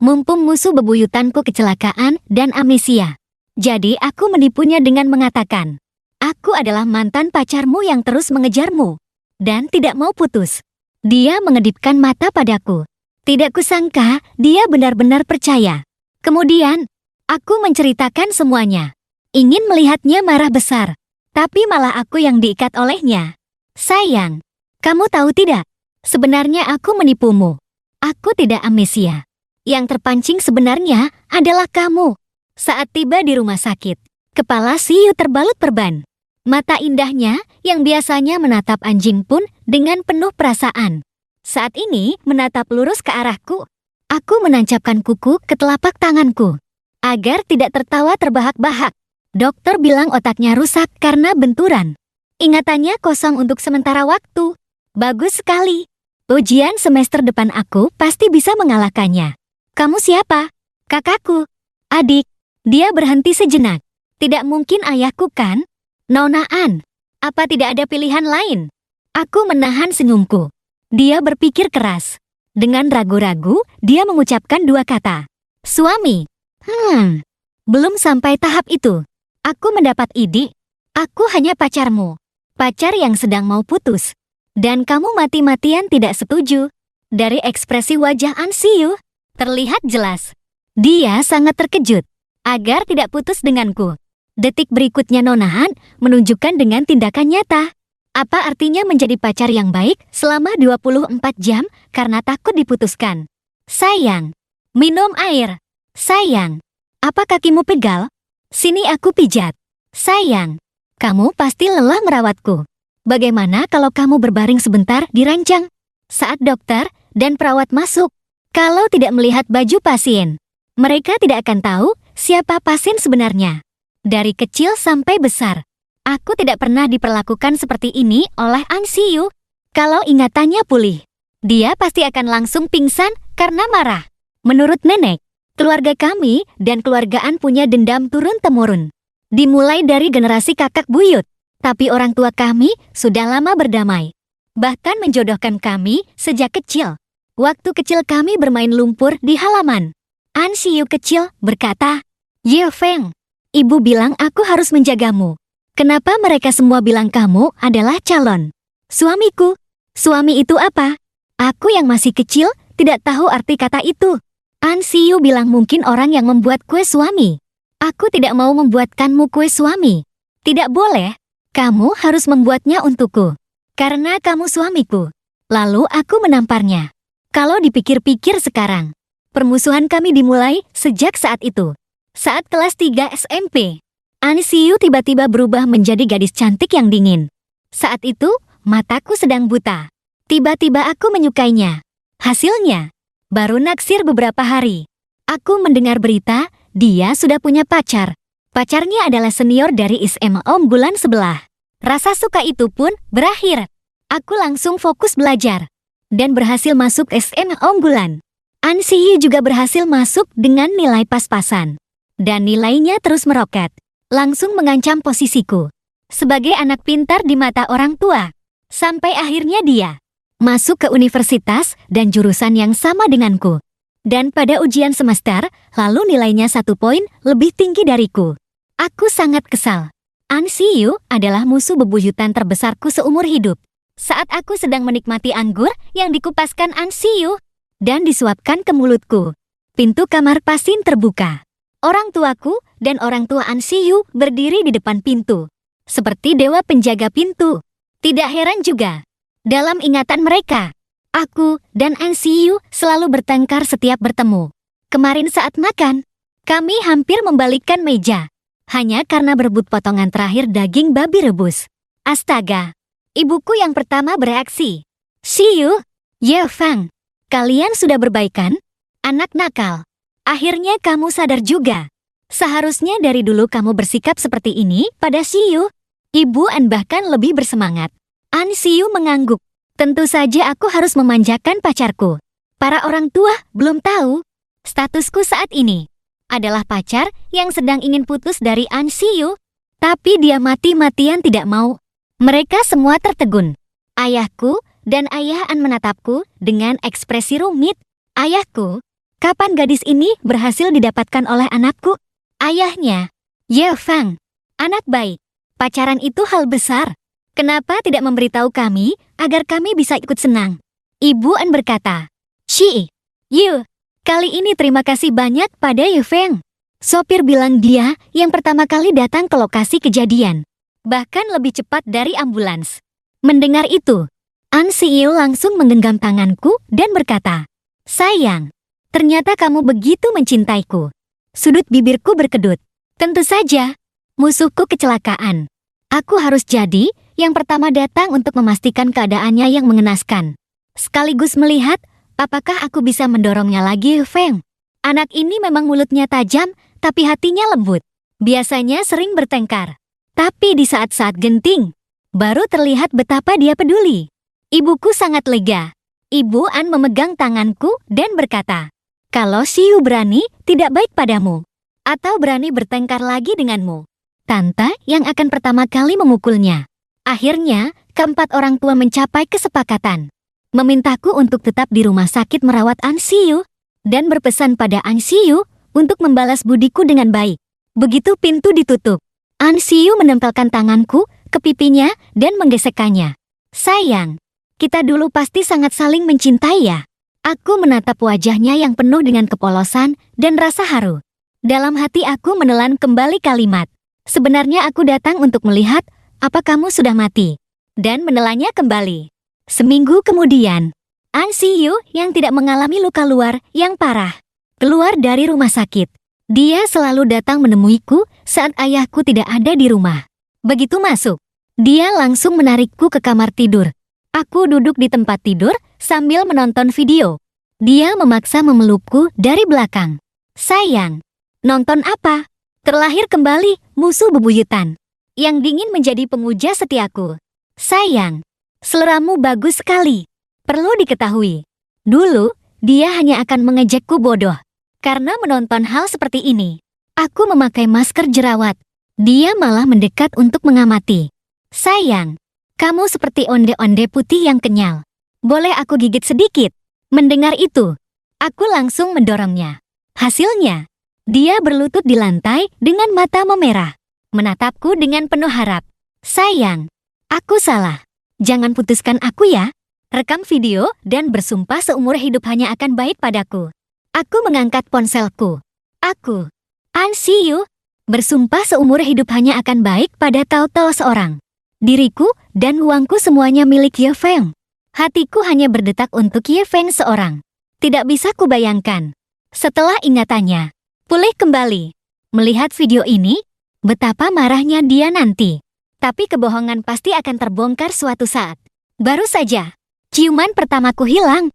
Mumpung musuh bebuyutanku kecelakaan dan amnesia. Jadi aku menipunya dengan mengatakan, aku adalah mantan pacarmu yang terus mengejarmu dan tidak mau putus. Dia mengedipkan mata padaku. Tidak kusangka dia benar-benar percaya. Kemudian, aku menceritakan semuanya. Ingin melihatnya marah besar. Tapi malah aku yang diikat olehnya. Sayang, kamu tahu tidak? Sebenarnya aku menipumu. Aku tidak amnesia. Yang terpancing sebenarnya adalah kamu. Saat tiba di rumah sakit, kepala Siyu terbalut perban. Mata indahnya yang biasanya menatap anjing pun dengan penuh perasaan. Saat ini menatap lurus ke arahku. Aku menancapkan kuku ke telapak tanganku. Agar tidak tertawa terbahak-bahak. Dokter bilang otaknya rusak karena benturan. Ingatannya kosong untuk sementara waktu. Bagus sekali. Ujian semester depan aku pasti bisa mengalahkannya. Kamu siapa? Kakakku. Adik. Dia berhenti sejenak. Tidak mungkin ayahku kan? Nona An. Apa tidak ada pilihan lain? Aku menahan senyumku. Dia berpikir keras. Dengan ragu-ragu, dia mengucapkan dua kata. Suami. Belum sampai tahap itu. Aku mendapat ide. Aku hanya pacarmu. Pacar yang sedang mau putus. Dan kamu mati-matian tidak setuju. Dari ekspresi wajah An Siyu, terlihat jelas. Dia sangat terkejut. Agar tidak putus denganku. Detik berikutnya Nona Han menunjukkan dengan tindakan nyata. Apa artinya menjadi pacar yang baik selama 24 jam karena takut diputuskan? Sayang, minum air. Sayang, apa kakimu pegal? Sini aku pijat. Sayang, kamu pasti lelah merawatku. Bagaimana kalau kamu berbaring sebentar di ranjang? Saat dokter dan perawat masuk, kalau tidak melihat baju pasien, mereka tidak akan tahu siapa pasien sebenarnya. Dari kecil sampai besar, aku tidak pernah diperlakukan seperti ini oleh An Siyu. Kalau ingatannya pulih, dia pasti akan langsung pingsan karena marah. Menurut nenek, keluarga kami dan keluarga An punya dendam turun-temurun. Dimulai dari generasi kakak buyut, tapi orang tua kami sudah lama berdamai. Bahkan menjodohkan kami sejak kecil. Waktu kecil kami bermain lumpur di halaman. An Siyu kecil berkata, Ye Feng, ibu bilang aku harus menjagamu. Kenapa mereka semua bilang kamu adalah calon suamiku? Suami itu apa? Aku yang masih kecil tidak tahu arti kata itu. An Siyu bilang mungkin orang yang membuat kue suami. Aku tidak mau membuatkanmu kue suami. Tidak boleh. Kamu harus membuatnya untukku. Karena kamu suamiku. Lalu aku menamparnya. Kalau dipikir-pikir sekarang, permusuhan kami dimulai sejak saat itu. Saat kelas 3 SMP. An Siyu tiba-tiba berubah menjadi gadis cantik yang dingin. Saat itu, mataku sedang buta. Tiba-tiba aku menyukainya. Hasilnya, baru naksir beberapa hari. Aku mendengar berita, dia sudah punya pacar. Pacarnya adalah senior dari SMA unggulan sebelah. Rasa suka itu pun berakhir. Aku langsung fokus belajar. Dan berhasil masuk SMA unggulan. An Siyu juga berhasil masuk dengan nilai pas-pasan. Dan nilainya terus meroket. Langsung mengancam posisiku sebagai anak pintar di mata orang tua. Sampai akhirnya dia masuk ke universitas dan jurusan yang sama denganku. Dan pada ujian semester, lalu nilainya 1 poin lebih tinggi dariku. Aku sangat kesal. An Siyu adalah musuh bebuyutan terbesarku seumur hidup. Saat aku sedang menikmati anggur yang dikupaskan An Siyu dan disuapkan ke mulutku, pintu kamar pasien terbuka. Orang tuaku dan orang tua An Siyu berdiri di depan pintu. Seperti dewa penjaga pintu. Tidak heran juga. Dalam ingatan mereka, aku dan An Siyu selalu bertengkar setiap bertemu. Kemarin saat makan, kami hampir membalikkan meja. Hanya karena berebut potongan terakhir daging babi rebus. Astaga. Ibuku yang pertama bereaksi. Siyu, Ye Feng, kalian sudah berbaikan? Anak nakal. Akhirnya kamu sadar juga. Seharusnya dari dulu kamu bersikap seperti ini pada Siyu. Ibu An bahkan lebih bersemangat. An Siyu mengangguk. Tentu saja aku harus memanjakan pacarku. Para orang tua belum tahu. Statusku saat ini adalah pacar yang sedang ingin putus dari An Siyu. Tapi dia mati-matian tidak mau. Mereka semua tertegun. Ayahku dan ayah An menatapku dengan ekspresi rumit. Ayahku, Kapan gadis ini berhasil didapatkan oleh anakku? Ayahnya. Ye Fang. Anak baik. Pacaran itu hal besar. Kenapa tidak memberitahu kami agar kami bisa ikut senang? Ibu An berkata. Shi. Yu. Kali ini terima kasih banyak pada Ye Feng. Sopir bilang dia yang pertama kali datang ke lokasi kejadian. Bahkan lebih cepat dari ambulans. Mendengar itu, An Siyu langsung menggenggam tanganku dan berkata, sayang, ternyata kamu begitu mencintaiku. Sudut bibirku berkedut. Tentu saja, musuhku kecelakaan. Aku harus jadi yang pertama datang untuk memastikan keadaannya yang mengenaskan. Sekaligus melihat apakah aku bisa mendorongnya lagi, Feng. Anak ini memang mulutnya tajam, tapi hatinya lembut. Biasanya sering bertengkar. Tapi di saat-saat genting, baru terlihat betapa dia peduli. Ibuku sangat lega. Ibu An memegang tanganku dan berkata, kalau Xiu berani tidak baik padamu, atau berani bertengkar lagi denganmu, Tante yang akan pertama kali memukulnya. Akhirnya, keempat orang tua mencapai kesepakatan. Memintaku untuk tetap di rumah sakit merawat An Siyu, dan berpesan pada An Siyu untuk membalas budiku dengan baik. Begitu pintu ditutup, An Siyu menempelkan tanganku ke pipinya dan menggesekkannya. Sayang, kita dulu pasti sangat saling mencintai ya. Aku menatap wajahnya yang penuh dengan kepolosan dan rasa haru. Dalam hati aku menelan kembali kalimat. Sebenarnya aku datang untuk melihat apa kamu sudah mati. Dan menelannya kembali. Seminggu kemudian, An Siyu yang tidak mengalami luka luar yang parah keluar dari rumah sakit. Dia selalu datang menemuiku saat ayahku tidak ada di rumah. Begitu masuk, dia langsung menarikku ke kamar tidur. Aku duduk di tempat tidur sambil menonton video. Dia memaksa memelukku dari belakang. Sayang, nonton apa? Terlahir kembali musuh bebuyutan yang dingin menjadi pemuja setiaku. Sayang, seleramu bagus sekali. Perlu diketahui, dulu dia hanya akan mengejekku bodoh. Karena menonton hal seperti ini, aku memakai masker jerawat. Dia malah mendekat untuk mengamati. Sayang, kamu seperti onde-onde putih yang kenyal. Boleh aku gigit sedikit? Mendengar itu, aku langsung mendorongnya. Hasilnya, dia berlutut di lantai dengan mata memerah, menatapku dengan penuh harap. Sayang, aku salah. Jangan putuskan aku ya. Rekam video dan bersumpah seumur hidup hanya akan baik padaku. Aku mengangkat ponselku. Aku, An Siyu, bersumpah seumur hidup hanya akan baik pada Tao seorang. Diriku dan uangku semuanya milik Ye Feng. Hatiku hanya berdetak untuk Ye Feng seorang. Tidak bisa kubayangkan. Setelah ingatannya pulih kembali, melihat video ini, betapa marahnya dia nanti. Tapi kebohongan pasti akan terbongkar suatu saat. Baru saja, ciuman pertamaku hilang.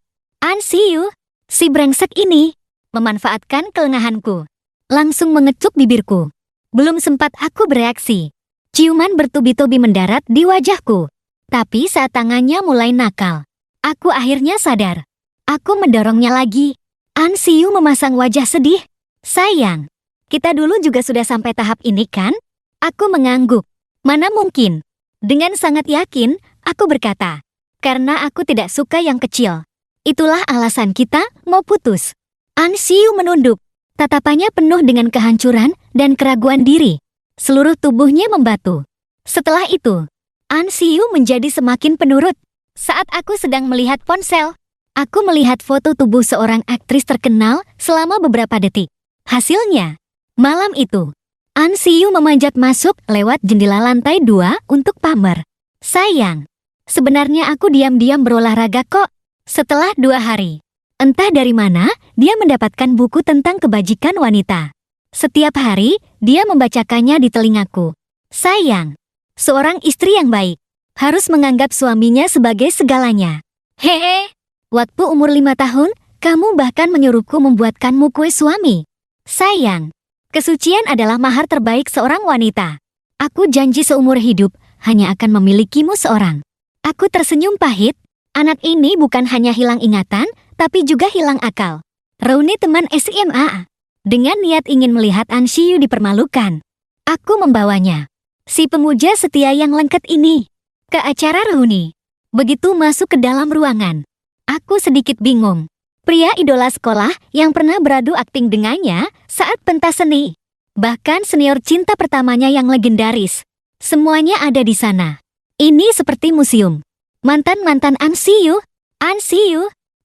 An Siyu, si brengsek ini, memanfaatkan kelengahanku. Langsung mengecup bibirku. Belum sempat aku bereaksi. Ciuman bertubi-tubi mendarat di wajahku. Tapi saat tangannya mulai nakal, aku akhirnya sadar. Aku mendorongnya lagi. An Siyu memasang wajah sedih. Sayang, kita dulu juga sudah sampai tahap ini kan? Aku mengangguk. Mana mungkin? Dengan sangat yakin, aku berkata, karena aku tidak suka yang kecil. Itulah alasan kita mau putus. An Siyu menunduk. Tatapannya penuh dengan kehancuran dan keraguan diri. Seluruh tubuhnya membatu. Setelah itu, An Siyu menjadi semakin penurut. Saat aku sedang melihat ponsel, aku melihat foto tubuh seorang aktris terkenal selama beberapa detik. Hasilnya, malam itu, An Siyu memanjat masuk lewat jendela lantai 2 untuk pamer. Sayang, sebenarnya aku diam-diam berolahraga kok. Setelah 2 hari, entah dari mana dia mendapatkan buku tentang kebajikan wanita. Setiap hari, dia membacakannya di telingaku. Sayang, seorang istri yang baik harus menganggap suaminya sebagai segalanya. Hehe, waktu umur 5 tahun, kamu bahkan menyuruhku membuatkanmu kue suami. Sayang, kesucian adalah mahar terbaik seorang wanita. Aku janji seumur hidup hanya akan memilikimu seorang. Aku tersenyum pahit. Anak ini bukan hanya hilang ingatan, tapi juga hilang akal. Reuni teman SMA. Dengan niat ingin melihat An Siyu dipermalukan, aku membawanya, si pemuja setia yang lengket ini, ke acara reuni. Begitu masuk ke dalam ruangan, aku sedikit bingung. Pria idola sekolah yang pernah beradu akting dengannya saat pentas seni. Bahkan senior cinta pertamanya yang legendaris. Semuanya ada di sana. Ini seperti museum. Mantan-mantan An See You.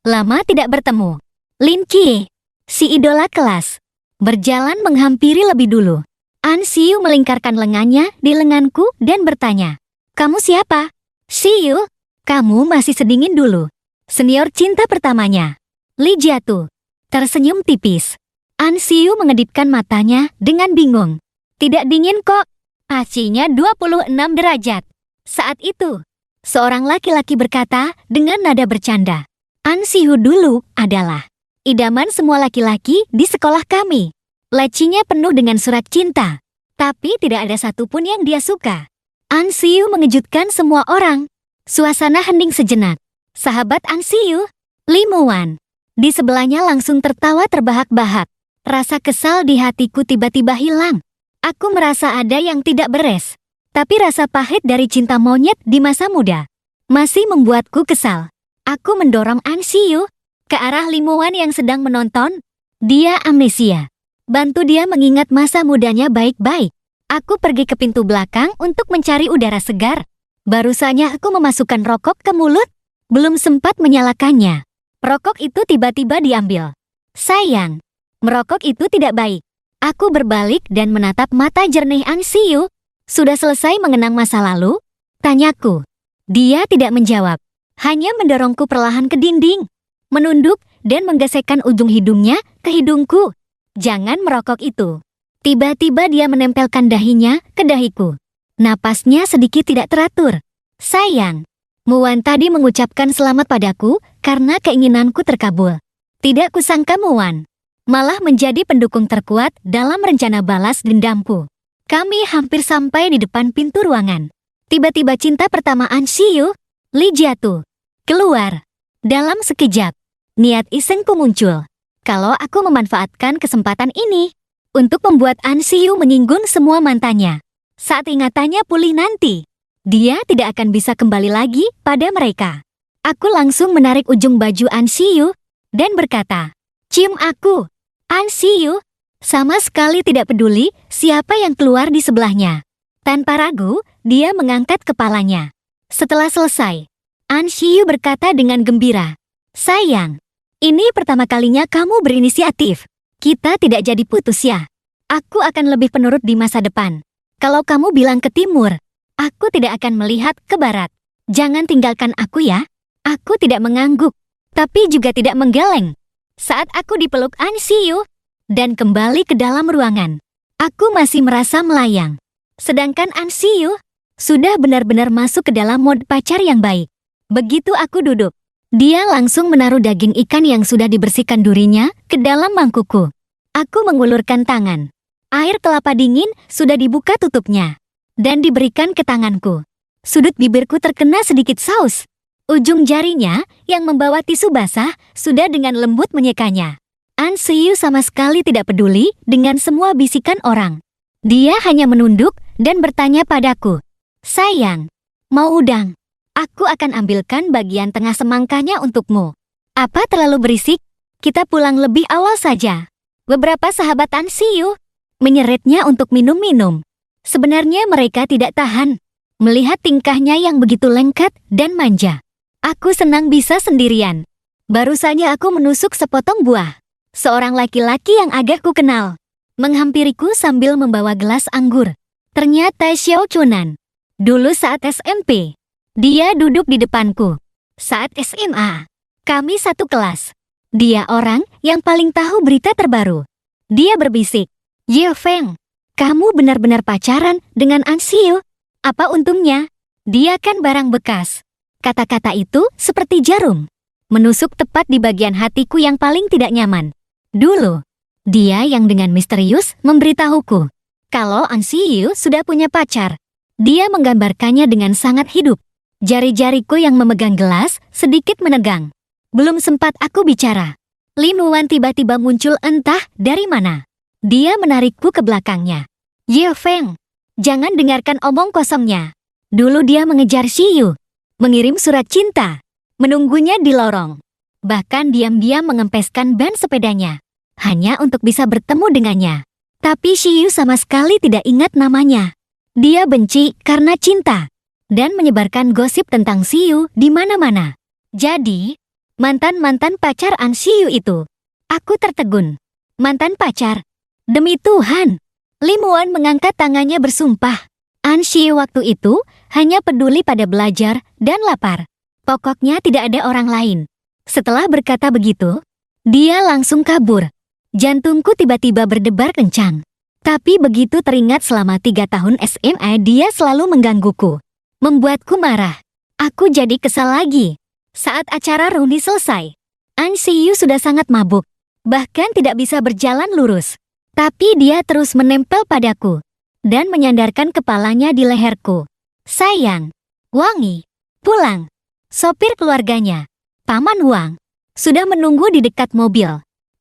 Lama tidak bertemu. Lin Kie, si idola kelas, berjalan menghampiri lebih dulu. An See You melingkarkan lengannya di lenganku dan bertanya, "Kamu siapa?" "See You, kamu masih sedingin dulu." Senior cinta pertamanya. Li Jiatu tersenyum tipis. An See You mengedipkan matanya dengan bingung. "Tidak dingin kok. AC-nya 26 derajat." Saat itu, seorang laki-laki berkata dengan nada bercanda, "An See You dulu adalah idaman semua laki-laki di sekolah kami. Lacinya penuh dengan surat cinta, tapi tidak ada satupun yang dia suka." An See You mengejutkan semua orang. Suasana hening sejenak. Sahabat An See You, Lee Muan, di sebelahnya langsung tertawa terbahak-bahak. Rasa kesal di hatiku tiba-tiba hilang. Aku merasa ada yang tidak beres. Tapi rasa pahit dari cinta monyet di masa muda masih membuatku kesal. Aku mendorong An See You ke arah Lee Muan yang sedang menonton. Dia amnesia. Bantu dia mengingat masa mudanya baik-baik. Aku pergi ke pintu belakang untuk mencari udara segar. Baru saja aku memasukkan rokok ke mulut. Belum sempat menyalakannya, rokok itu tiba-tiba diambil. Sayang, merokok itu tidak baik. Aku berbalik dan menatap mata jernih An See You. "Sudah selesai mengenang masa lalu?" tanyaku. Dia tidak menjawab, hanya mendorongku perlahan ke dinding, menunduk dan menggesekkan ujung hidungnya ke hidungku. "Jangan merokok itu." Tiba-tiba dia menempelkan dahinya ke dahiku. Napasnya sedikit tidak teratur. "Sayang, Muan tadi mengucapkan selamat padaku karena keinginanku terkabul." Tidak kusangka Muan malah menjadi pendukung terkuat dalam rencana balas dendamku. Kami hampir sampai di depan pintu ruangan. Tiba-tiba cinta pertama An See You, Li Jiatu, keluar. Dalam sekejap, niat isengku muncul. Kalau aku memanfaatkan kesempatan ini untuk membuat An See You menyinggung semua mantannya, saat ingatannya pulih nanti, dia tidak akan bisa kembali lagi pada mereka. Aku langsung menarik ujung baju An See You dan berkata, "Cium aku." An See You sama sekali tidak peduli siapa yang keluar di sebelahnya. Tanpa ragu, dia mengangkat kepalanya. Setelah selesai, An See You berkata dengan gembira, "Sayang, ini pertama kalinya kamu berinisiatif. Kita tidak jadi putus ya. Aku akan lebih penurut di masa depan. Kalau kamu bilang ke timur, aku tidak akan melihat ke barat. Jangan tinggalkan aku ya." Aku tidak mengangguk, tapi juga tidak menggeleng. Saat aku dipeluk An See You dan kembali ke dalam ruangan, aku masih merasa melayang. Sedangkan An See You sudah benar-benar masuk ke dalam mode pacar yang baik. Begitu aku duduk, dia langsung menaruh daging ikan yang sudah dibersihkan durinya ke dalam mangkukku. Aku mengulurkan tangan. Air kelapa dingin sudah dibuka tutupnya dan diberikan ke tanganku. Sudut bibirku terkena sedikit saus. Ujung jarinya yang membawa tisu basah sudah dengan lembut menyekanya. An See You sama sekali tidak peduli dengan semua bisikan orang. Dia hanya menunduk dan bertanya padaku, "Sayang, mau udang? Aku akan ambilkan bagian tengah semangkanya untukmu." "Apa terlalu berisik? Kita pulang lebih awal saja." Beberapa sahabat An See You menyeretnya untuk minum-minum. Sebenarnya mereka tidak tahan melihat tingkahnya yang begitu lengket dan manja. Aku senang bisa sendirian. Baru saja aku menusuk sepotong buah. Seorang laki-laki yang agak ku kenal menghampiriku sambil membawa gelas anggur. Ternyata Xiao Chunan. Dulu saat SMP, dia duduk di depanku. Saat SMA, kami satu kelas. Dia orang yang paling tahu berita terbaru. Dia berbisik, "Ye Feng, kamu benar-benar pacaran dengan An See You? Apa untungnya? Dia kan barang bekas." Kata-kata itu seperti jarum, menusuk tepat di bagian hatiku yang paling tidak nyaman. Dulu, dia yang dengan misterius memberitahuku kalau An See You sudah punya pacar. Dia menggambarkannya dengan sangat hidup. Jari-jariku yang memegang gelas sedikit menegang. Belum sempat aku bicara, Lee Muan tiba-tiba muncul entah dari mana. Dia menarikku ke belakangnya. "Ye Feng, jangan dengarkan omong kosongnya. Dulu dia mengejar See You, mengirim surat cinta, menunggunya di lorong. Bahkan diam-diam mengempeskan ban sepedanya, hanya untuk bisa bertemu dengannya. Tapi Shiyu sama sekali tidak ingat namanya. Dia benci karena cinta, dan menyebarkan gosip tentang Shiyu di mana-mana. Jadi, mantan-mantan pacar An Shiyu itu. Aku tertegun. Mantan pacar? Demi Tuhan! Lim Won mengangkat tangannya bersumpah. An Shiyu waktu itu hanya peduli pada belajar dan lapar. Pokoknya tidak ada orang lain. Setelah berkata begitu, dia langsung kabur. Jantungku tiba-tiba berdebar kencang. Tapi begitu teringat selama 3 tahun SMA dia selalu menggangguku. Membuatku marah. Aku jadi kesal lagi. Saat acara reuni selesai, An Shiyu sudah sangat mabuk. Bahkan tidak bisa berjalan lurus. Tapi dia terus menempel padaku dan menyandarkan kepalanya di leherku. Sayang, Wangi, pulang. Sopir keluarganya, Paman Wang, sudah menunggu di dekat mobil.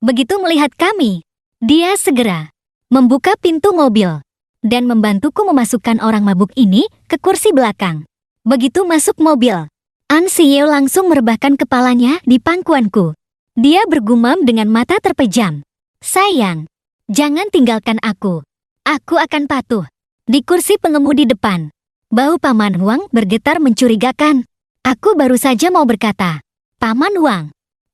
Begitu melihat kami, dia segera membuka pintu mobil dan membantuku memasukkan orang mabuk ini ke kursi belakang. Begitu masuk mobil, An Shiyu langsung merebahkan kepalanya di pangkuanku. Dia bergumam dengan mata terpejam. Sayang, jangan tinggalkan aku. Aku akan patuh. Di kursi pengemudi depan, bau Paman Wang bergetar mencurigakan. Aku baru saja mau berkata, Paman Wang,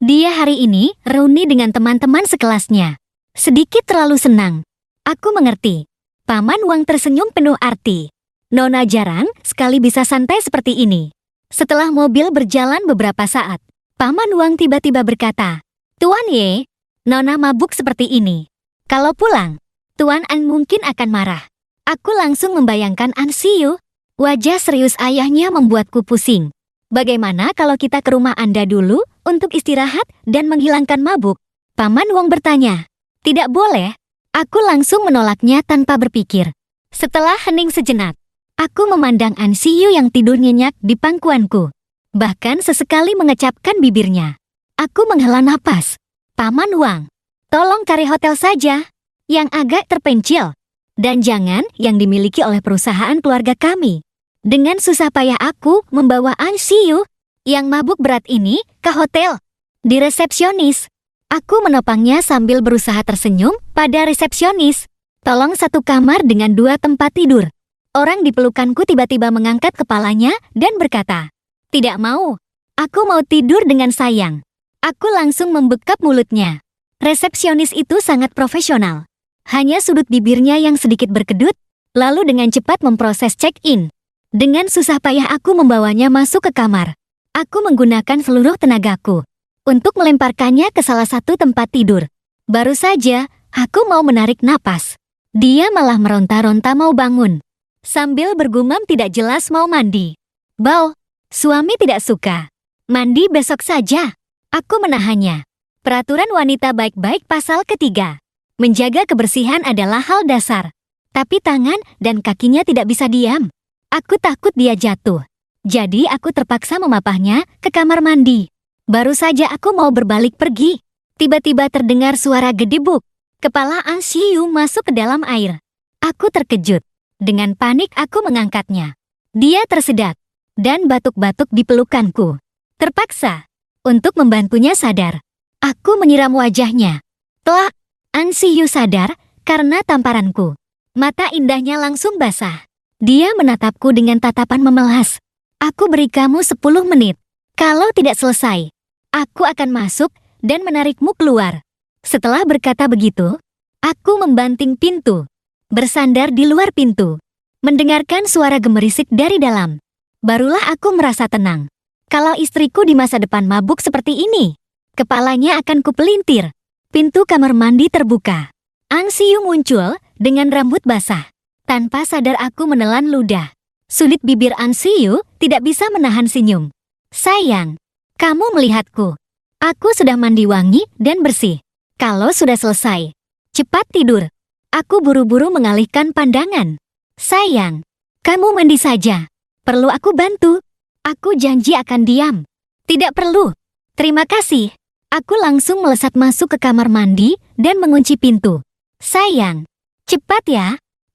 dia hari ini reuni dengan teman-teman sekelasnya. Sedikit terlalu senang. Aku mengerti. Paman Wang tersenyum penuh arti. Nona jarang sekali bisa santai seperti ini. Setelah mobil berjalan beberapa saat, Paman Wang tiba-tiba berkata, Tuan Ye, Nona mabuk seperti ini. Kalau pulang, Tuan An mungkin akan marah. Aku langsung membayangkan An Shiyu. Wajah serius ayahnya membuatku pusing. Bagaimana kalau kita ke rumah Anda dulu untuk istirahat dan menghilangkan mabuk? Paman Wang bertanya. Tidak boleh. Aku langsung menolaknya tanpa berpikir. Setelah hening sejenak, aku memandang An Shiyu yang tidur nyenyak di pangkuanku. Bahkan sesekali mengecapkan bibirnya. Aku menghela napas. Paman Wang, tolong cari hotel saja yang agak terpencil. Dan jangan yang dimiliki oleh perusahaan keluarga kami. Dengan susah payah aku membawa An Shiyu yang mabuk berat ini ke hotel. Di resepsionis, aku menopangnya sambil berusaha tersenyum pada resepsionis. Tolong satu kamar dengan 2 tempat tidur. Orang di pelukanku tiba-tiba mengangkat kepalanya dan berkata, tidak mau. Aku mau tidur dengan sayang. Aku langsung membekap mulutnya. Resepsionis itu sangat profesional. Hanya sudut bibirnya yang sedikit berkedut, lalu dengan cepat memproses check-in. Dengan susah payah aku membawanya masuk ke kamar. Aku menggunakan seluruh tenagaku untuk melemparkannya ke salah satu tempat tidur. Baru saja, aku mau menarik napas. Dia malah meronta-ronta mau bangun. Sambil bergumam tidak jelas mau mandi. Bau, suami tidak suka. Mandi besok saja. Aku menahannya. Peraturan wanita baik-baik pasal ketiga. Menjaga kebersihan adalah hal dasar. Tapi tangan dan kakinya tidak bisa diam. Aku takut dia jatuh. Jadi aku terpaksa memapahnya ke kamar mandi. Baru saja aku mau berbalik pergi. Tiba-tiba terdengar suara gedebuk. Kepala An Shiyu masuk ke dalam air. Aku terkejut. Dengan panik aku mengangkatnya. Dia tersedak dan batuk-batuk di pelukanku. Terpaksa untuk membantunya sadar. Aku menyiram wajahnya. Telak, An Shiyu sadar karena tamparanku. Mata indahnya langsung basah. Dia menatapku dengan tatapan memelas. Aku beri kamu 10 menit. Kalau tidak selesai, aku akan masuk dan menarikmu keluar. Setelah berkata begitu, aku membanting pintu. Bersandar di luar pintu. Mendengarkan suara gemerisik dari dalam. Barulah aku merasa tenang. Kalau istriku di masa depan mabuk seperti ini, kepalanya akan kupelintir. Pintu kamar mandi terbuka. An Shiyu muncul dengan rambut basah. Tanpa sadar aku menelan ludah. Sulit bibir An Shiyu tidak bisa menahan senyum. Sayang, kamu melihatku. Aku sudah mandi wangi dan bersih. Kalau sudah selesai, cepat tidur. Aku buru-buru mengalihkan pandangan. Sayang, kamu mandi saja. Perlu aku bantu? Aku janji akan diam. Tidak perlu. Terima kasih. Aku langsung melesat masuk ke kamar mandi dan mengunci pintu. Sayang, cepat ya.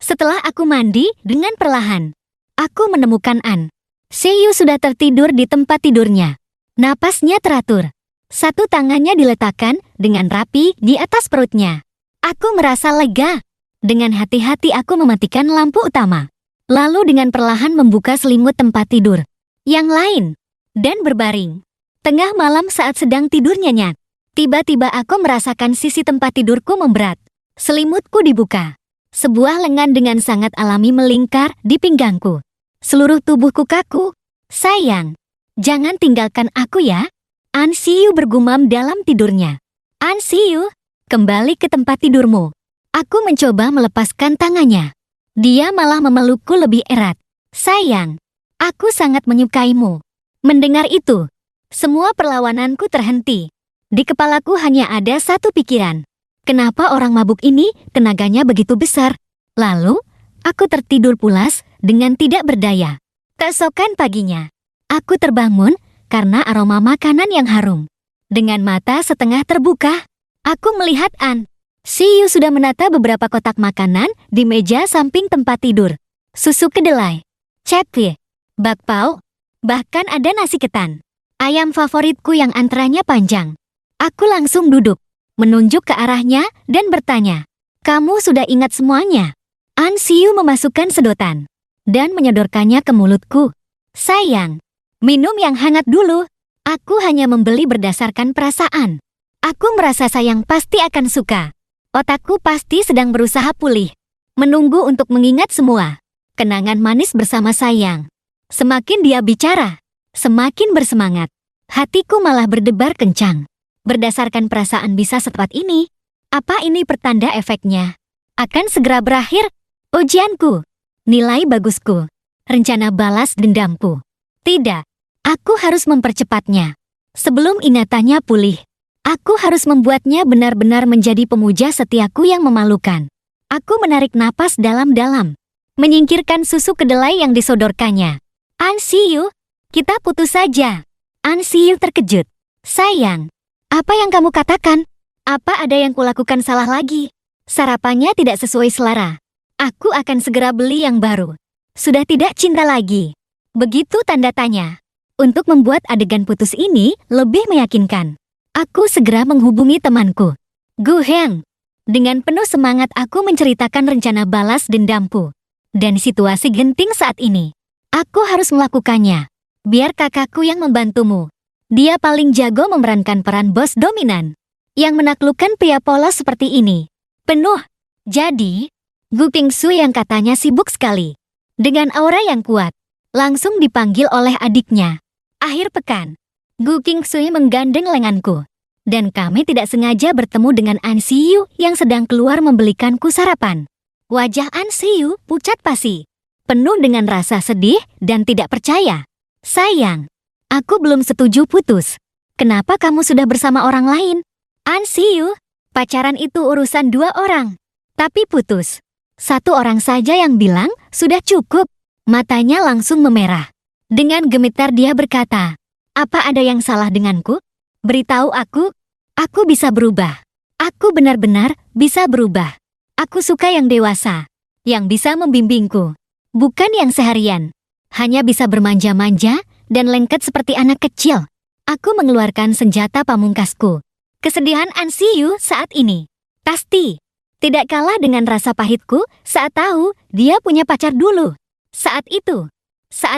Setelah aku mandi dengan perlahan, aku menemukan An Shiyu sudah tertidur di tempat tidurnya. Napasnya teratur. Satu tangannya diletakkan dengan rapi di atas perutnya. Aku merasa lega. Dengan hati-hati aku mematikan lampu utama. Lalu dengan perlahan membuka selimut tempat tidur yang lain dan berbaring. Tengah malam saat sedang tidur nyenyak, tiba-tiba aku merasakan sisi tempat tidurku memberat. Selimutku dibuka. Sebuah lengan dengan sangat alami melingkar di pinggangku. Seluruh tubuhku kaku. Sayang, jangan tinggalkan aku ya. An Siyu bergumam dalam tidurnya. An Siyu, kembali ke tempat tidurmu. Aku mencoba melepaskan tangannya. Dia malah memelukku lebih erat. Sayang, aku sangat menyukaimu. Mendengar itu, semua perlawananku terhenti. Di kepalaku hanya ada satu pikiran. Kenapa orang mabuk ini tenaganya begitu besar? Lalu, aku tertidur pulas dengan tidak berdaya. Keesokan paginya, aku terbangun karena aroma makanan yang harum. Dengan mata setengah terbuka, aku melihat An Siyu sudah menata beberapa kotak makanan di meja samping tempat tidur. Susu kedelai, cekwe, bakpao, bahkan ada nasi ketan. Ayam favoritku yang antranya panjang. Aku langsung duduk, menunjuk ke arahnya dan bertanya, "Kamu sudah ingat semuanya?" An Siyu memasukkan sedotan dan menyodorkannya ke mulutku. "Sayang, minum yang hangat dulu. Aku hanya membeli berdasarkan perasaan. Aku merasa sayang pasti akan suka. Otakku pasti sedang berusaha pulih, menunggu untuk mengingat semua kenangan manis bersama sayang." Semakin dia bicara, semakin bersemangat. Hatiku malah berdebar kencang. Berdasarkan perasaan bisa secepat ini, apa ini pertanda efeknya akan segera berakhir? Ujianku, nilai bagusku, rencana balas dendamku. Tidak, aku harus mempercepatnya. Sebelum ingatannya pulih, aku harus membuatnya benar-benar menjadi pemuja setiaku yang memalukan. Aku menarik napas dalam-dalam, menyingkirkan susu kedelai yang disodorkannya. An Siyu, kita putus saja. An Siyu terkejut. Sayang, apa yang kamu katakan? Apa ada yang kulakukan salah lagi? Sarapannya tidak sesuai selera. Aku akan segera beli yang baru. Sudah tidak cinta lagi. Begitu tanda tanya. Untuk membuat adegan putus ini lebih meyakinkan, aku segera menghubungi temanku, Gu Heng. Dengan penuh semangat aku menceritakan rencana balas dendamku. Dan situasi genting saat ini. Aku harus melakukannya. Biar kakakku yang membantumu. Dia paling jago memerankan peran bos dominan yang menaklukkan pria polos seperti ini. Penuh. Jadi, Gu Pingsu yang katanya sibuk sekali, dengan aura yang kuat, langsung dipanggil oleh adiknya. Akhir pekan, Gu Qingsui menggandeng lenganku, dan kami tidak sengaja bertemu dengan An Siyu yang sedang keluar membelikanku sarapan. Wajah An Siyu pucat pasi, penuh dengan rasa sedih dan tidak percaya. Sayang, aku belum setuju putus. Kenapa kamu sudah bersama orang lain? An Siyu, pacaran itu urusan dua orang. Tapi putus, satu orang saja yang bilang sudah cukup. Matanya langsung memerah. Dengan gemetar dia berkata, apa ada yang salah denganku? Beritahu aku bisa berubah. Aku benar-benar bisa berubah. Aku suka yang dewasa, yang bisa membimbingku. Bukan yang seharian, hanya bisa bermanja-manja dan lengket seperti anak kecil. Aku mengeluarkan senjata pamungkasku. Kesedihan An Siyu saat ini pasti tidak kalah dengan rasa pahitku saat tahu dia punya pacar dulu. Saat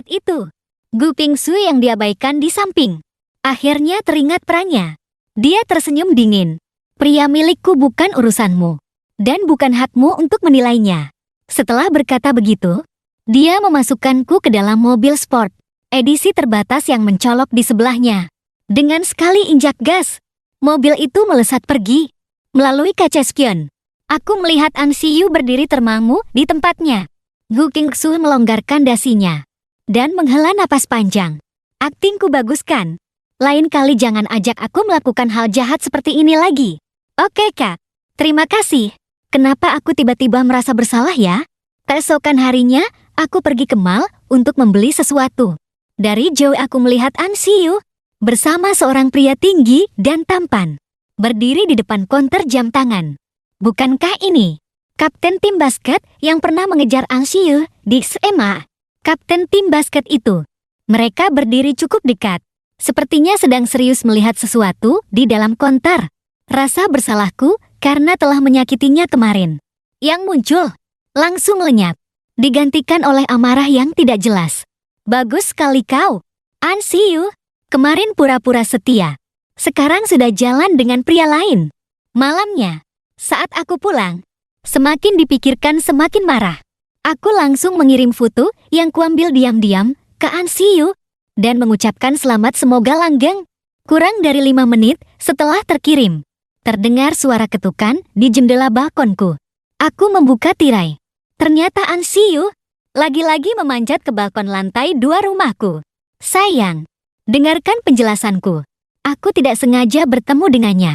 itu, Gu Pingsu yang diabaikan di samping akhirnya teringat perannya. Dia tersenyum dingin. Pria milikku bukan urusanmu, dan bukan hakmu untuk menilainya. Setelah berkata begitu, dia memasukkanku ke dalam mobil sport, edisi terbatas yang mencolok di sebelahnya. Dengan sekali injak gas, mobil itu melesat pergi. Melalui kaca spion, aku melihat An Siyu berdiri termangu di tempatnya. Gu Qingsu melonggarkan dasinya dan menghela napas panjang. Aktingku bagus kan? Lain kali jangan ajak aku melakukan hal jahat seperti ini lagi. Oke kak, terima kasih. Kenapa aku tiba-tiba merasa bersalah ya? Keesokan harinya, aku pergi ke mall untuk membeli sesuatu. Dari jauh aku melihat An Siyu bersama seorang pria tinggi dan tampan, berdiri di depan konter jam tangan. Bukankah ini kapten tim basket yang pernah mengejar An Siyu di SMA? Kapten tim basket itu. Mereka berdiri cukup dekat. Sepertinya sedang serius melihat sesuatu di dalam konter. Rasa bersalahku karena telah menyakitinya kemarin yang muncul langsung lenyap, digantikan oleh amarah yang tidak jelas. Bagus sekali kau, Ansiu. Kemarin pura-pura setia, sekarang sudah jalan dengan pria lain. Malamnya, saat aku pulang, semakin dipikirkan semakin marah. Aku langsung mengirim foto yang kuambil diam-diam ke Ansiu dan mengucapkan selamat semoga langgeng. Kurang dari 5 menit setelah terkirim, terdengar suara ketukan di jendela balkonku. Aku membuka tirai. Ternyata Ansiu lagi-lagi memanjat ke balkon lantai 2 rumahku. Sayang, dengarkan penjelasanku. Aku tidak sengaja bertemu dengannya.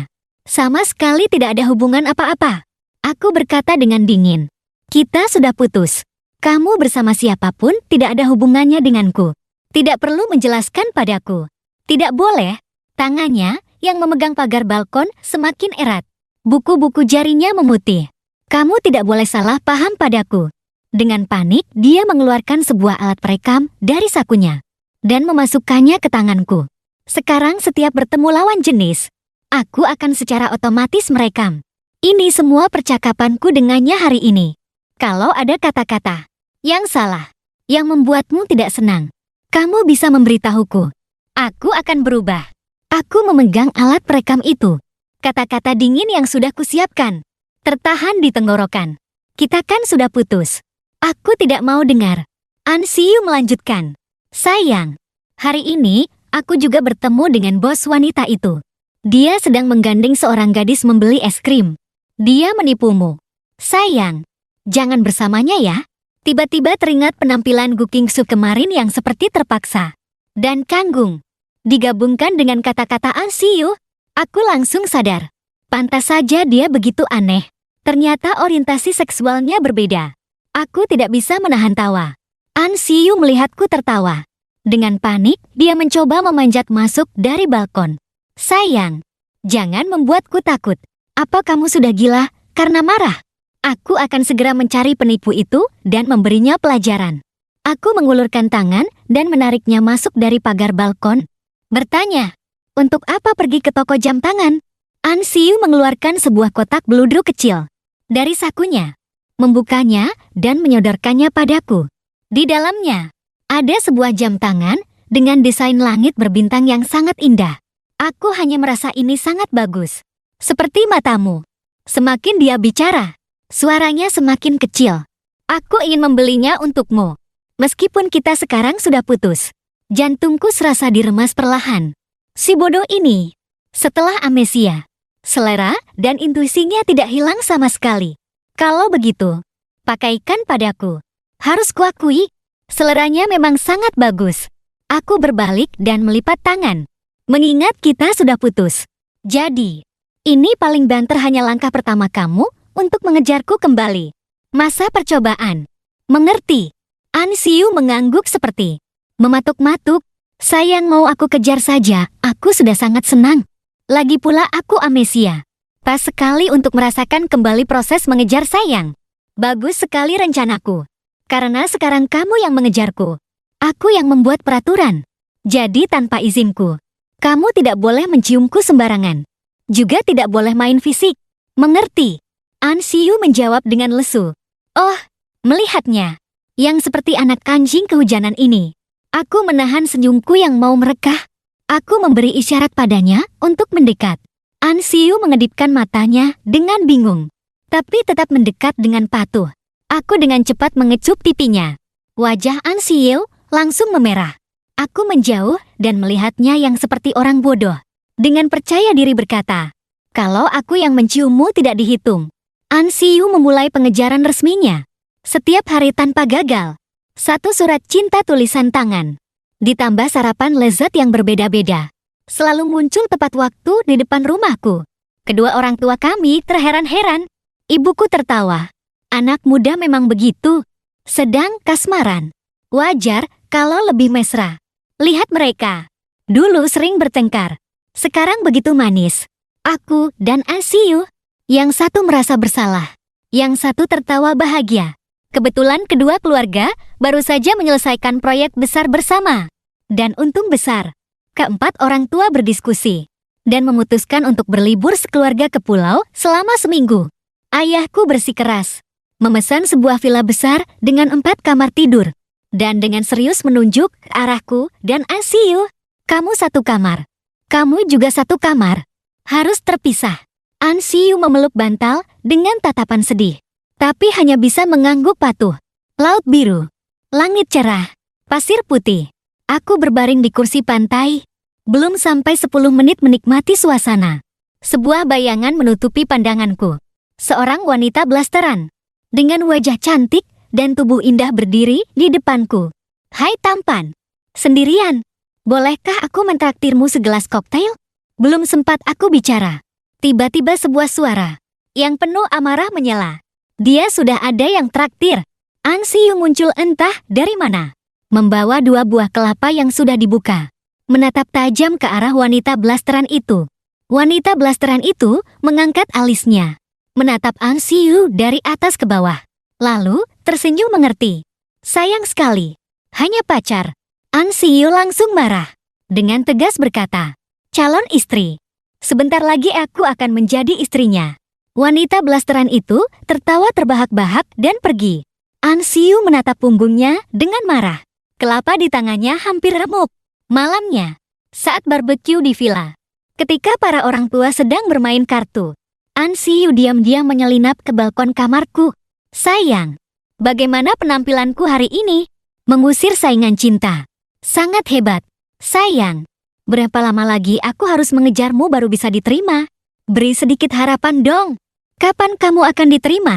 Sama sekali tidak ada hubungan apa-apa. Aku berkata dengan dingin. Kita sudah putus. Kamu bersama siapapun tidak ada hubungannya denganku. Tidak perlu menjelaskan padaku. Tidak boleh. Tangannya yang memegang pagar balkon semakin erat. Buku-buku jarinya memutih. Kamu tidak boleh salah paham padaku. Dengan panik, dia mengeluarkan sebuah alat perekam dari sakunya dan memasukkannya ke tanganku. Sekarang setiap bertemu lawan jenis, aku akan secara otomatis merekam. Ini semua percakapanku dengannya hari ini. Kalau ada kata-kata yang salah, yang membuatmu tidak senang, kamu bisa memberitahuku. Aku akan berubah. Aku memegang alat perekam itu. Kata-kata dingin yang sudah kusiapkan tertahan di tenggorokan. Kita kan sudah putus. Aku tidak mau dengar. Ansiu melanjutkan. Sayang, hari ini aku juga bertemu dengan bos wanita itu. Dia sedang menggandeng seorang gadis membeli es krim. Dia menipumu. Sayang, jangan bersamanya ya. Tiba-tiba teringat penampilan Gu Kingsu kemarin yang seperti terpaksa dan canggung. Digabungkan dengan kata-kata Ansiu, aku langsung sadar. Pantas saja dia begitu aneh. Ternyata orientasi seksualnya berbeda. Aku tidak bisa menahan tawa. Ansiu melihatku tertawa. Dengan panik, dia mencoba memanjat masuk dari balkon. Sayang, jangan membuatku takut. Apa kamu sudah gila karena marah? Aku akan segera mencari penipu itu dan memberinya pelajaran. Aku mengulurkan tangan dan menariknya masuk dari pagar balkon. Bertanya, untuk apa pergi ke toko jam tangan? Ansiu mengeluarkan sebuah kotak beludru kecil dari sakunya, membukanya dan menyodorkannya padaku. Di dalamnya, ada sebuah jam tangan dengan desain langit berbintang yang sangat indah. Aku hanya merasa ini sangat bagus. Seperti matamu. Semakin dia bicara, suaranya semakin kecil. Aku ingin membelinya untukmu. Meskipun kita sekarang sudah putus. Jantungku serasa diremas perlahan. Si bodoh ini. Setelah amnesia, selera dan intuisinya tidak hilang sama sekali. Kalau begitu, pakaikan padaku. Harus kuakui, seleranya memang sangat bagus. Aku berbalik dan melipat tangan. Mengingat kita sudah putus. Jadi, ini paling banter hanya langkah pertama kamu untuk mengejarku kembali. Masa percobaan. Mengerti? Ansiu mengangguk seperti mematuk-matuk. Sayang, mau aku kejar saja, aku sudah sangat senang. Lagi pula aku amnesia. Pas sekali untuk merasakan kembali proses mengejar sayang. Bagus sekali rencanaku. Karena sekarang kamu yang mengejarku. Aku yang membuat peraturan. Jadi tanpa izinku, kamu tidak boleh menciumku sembarangan. Juga tidak boleh main fisik. Mengerti? Ansiu menjawab dengan lesu. Oh, melihatnya yang seperti anak anjing kehujanan ini. Aku menahan senyumku yang mau merekah. Aku memberi isyarat padanya untuk mendekat. Ansiu mengedipkan matanya dengan bingung. Tapi tetap mendekat dengan patuh. Aku dengan cepat mengecup pipinya. Wajah Ansiu langsung memerah. Aku menjauh dan melihatnya yang seperti orang bodoh. Dengan percaya diri berkata, kalau aku yang menciummu tidak dihitung. Ansiu memulai pengejaran resminya. Setiap hari tanpa gagal. Satu surat cinta tulisan tangan. Ditambah sarapan lezat yang berbeda-beda. Selalu muncul tepat waktu di depan rumahku. Kedua orang tua kami terheran-heran. Ibuku tertawa. Anak muda memang begitu. Sedang kasmaran. Wajar kalau lebih mesra. Lihat mereka. Dulu sering bertengkar. Sekarang begitu manis. Aku dan Ansiu. Yang satu merasa bersalah. Yang satu tertawa bahagia. Kebetulan kedua keluarga baru saja menyelesaikan proyek besar bersama. Dan untung besar. Keempat orang tua berdiskusi dan memutuskan untuk berlibur sekeluarga ke pulau selama seminggu. Ayahku bersikeras memesan sebuah villa besar dengan 4 kamar tidur dan dengan serius menunjuk ke arahku dan Ansiu. Kamu 1 kamar. Kamu juga 1 kamar. Harus terpisah. Ansiu memeluk bantal dengan tatapan sedih. Tapi hanya bisa mengangguk patuh. Laut biru. Langit cerah. Pasir putih. Aku berbaring di kursi pantai. Belum sampai 10 menit menikmati suasana. Sebuah bayangan menutupi pandanganku. Seorang wanita blasteran. Dengan wajah cantik dan tubuh indah berdiri di depanku. Hai tampan. Sendirian. Bolehkah aku mentraktirmu segelas koktail? Belum sempat aku bicara. Tiba-tiba sebuah suara yang penuh amarah menyela. Dia sudah ada yang traktir. Ansiu muncul entah dari mana. Membawa 2 buah kelapa yang sudah dibuka. Menatap tajam ke arah wanita blasteran itu. Wanita blasteran itu mengangkat alisnya. Menatap Ansiu dari atas ke bawah. Lalu tersenyum mengerti. Sayang sekali. Hanya pacar. Ansiu langsung marah. Dengan tegas berkata, calon istri. Sebentar lagi aku akan menjadi istrinya. Wanita blasteran itu tertawa terbahak-bahak dan pergi. Ansiu menatap punggungnya dengan marah. Kelapa di tangannya hampir remuk. Malamnya, saat barbeque di villa. Ketika para orang tua sedang bermain kartu, Ansiu diam-diam menyelinap ke balkon kamarku. Sayang, bagaimana penampilanku hari ini? Mengusir saingan cinta. Sangat hebat. Sayang, berapa lama lagi aku harus mengejarmu baru bisa diterima? Beri sedikit harapan dong. Kapan kamu akan diterima?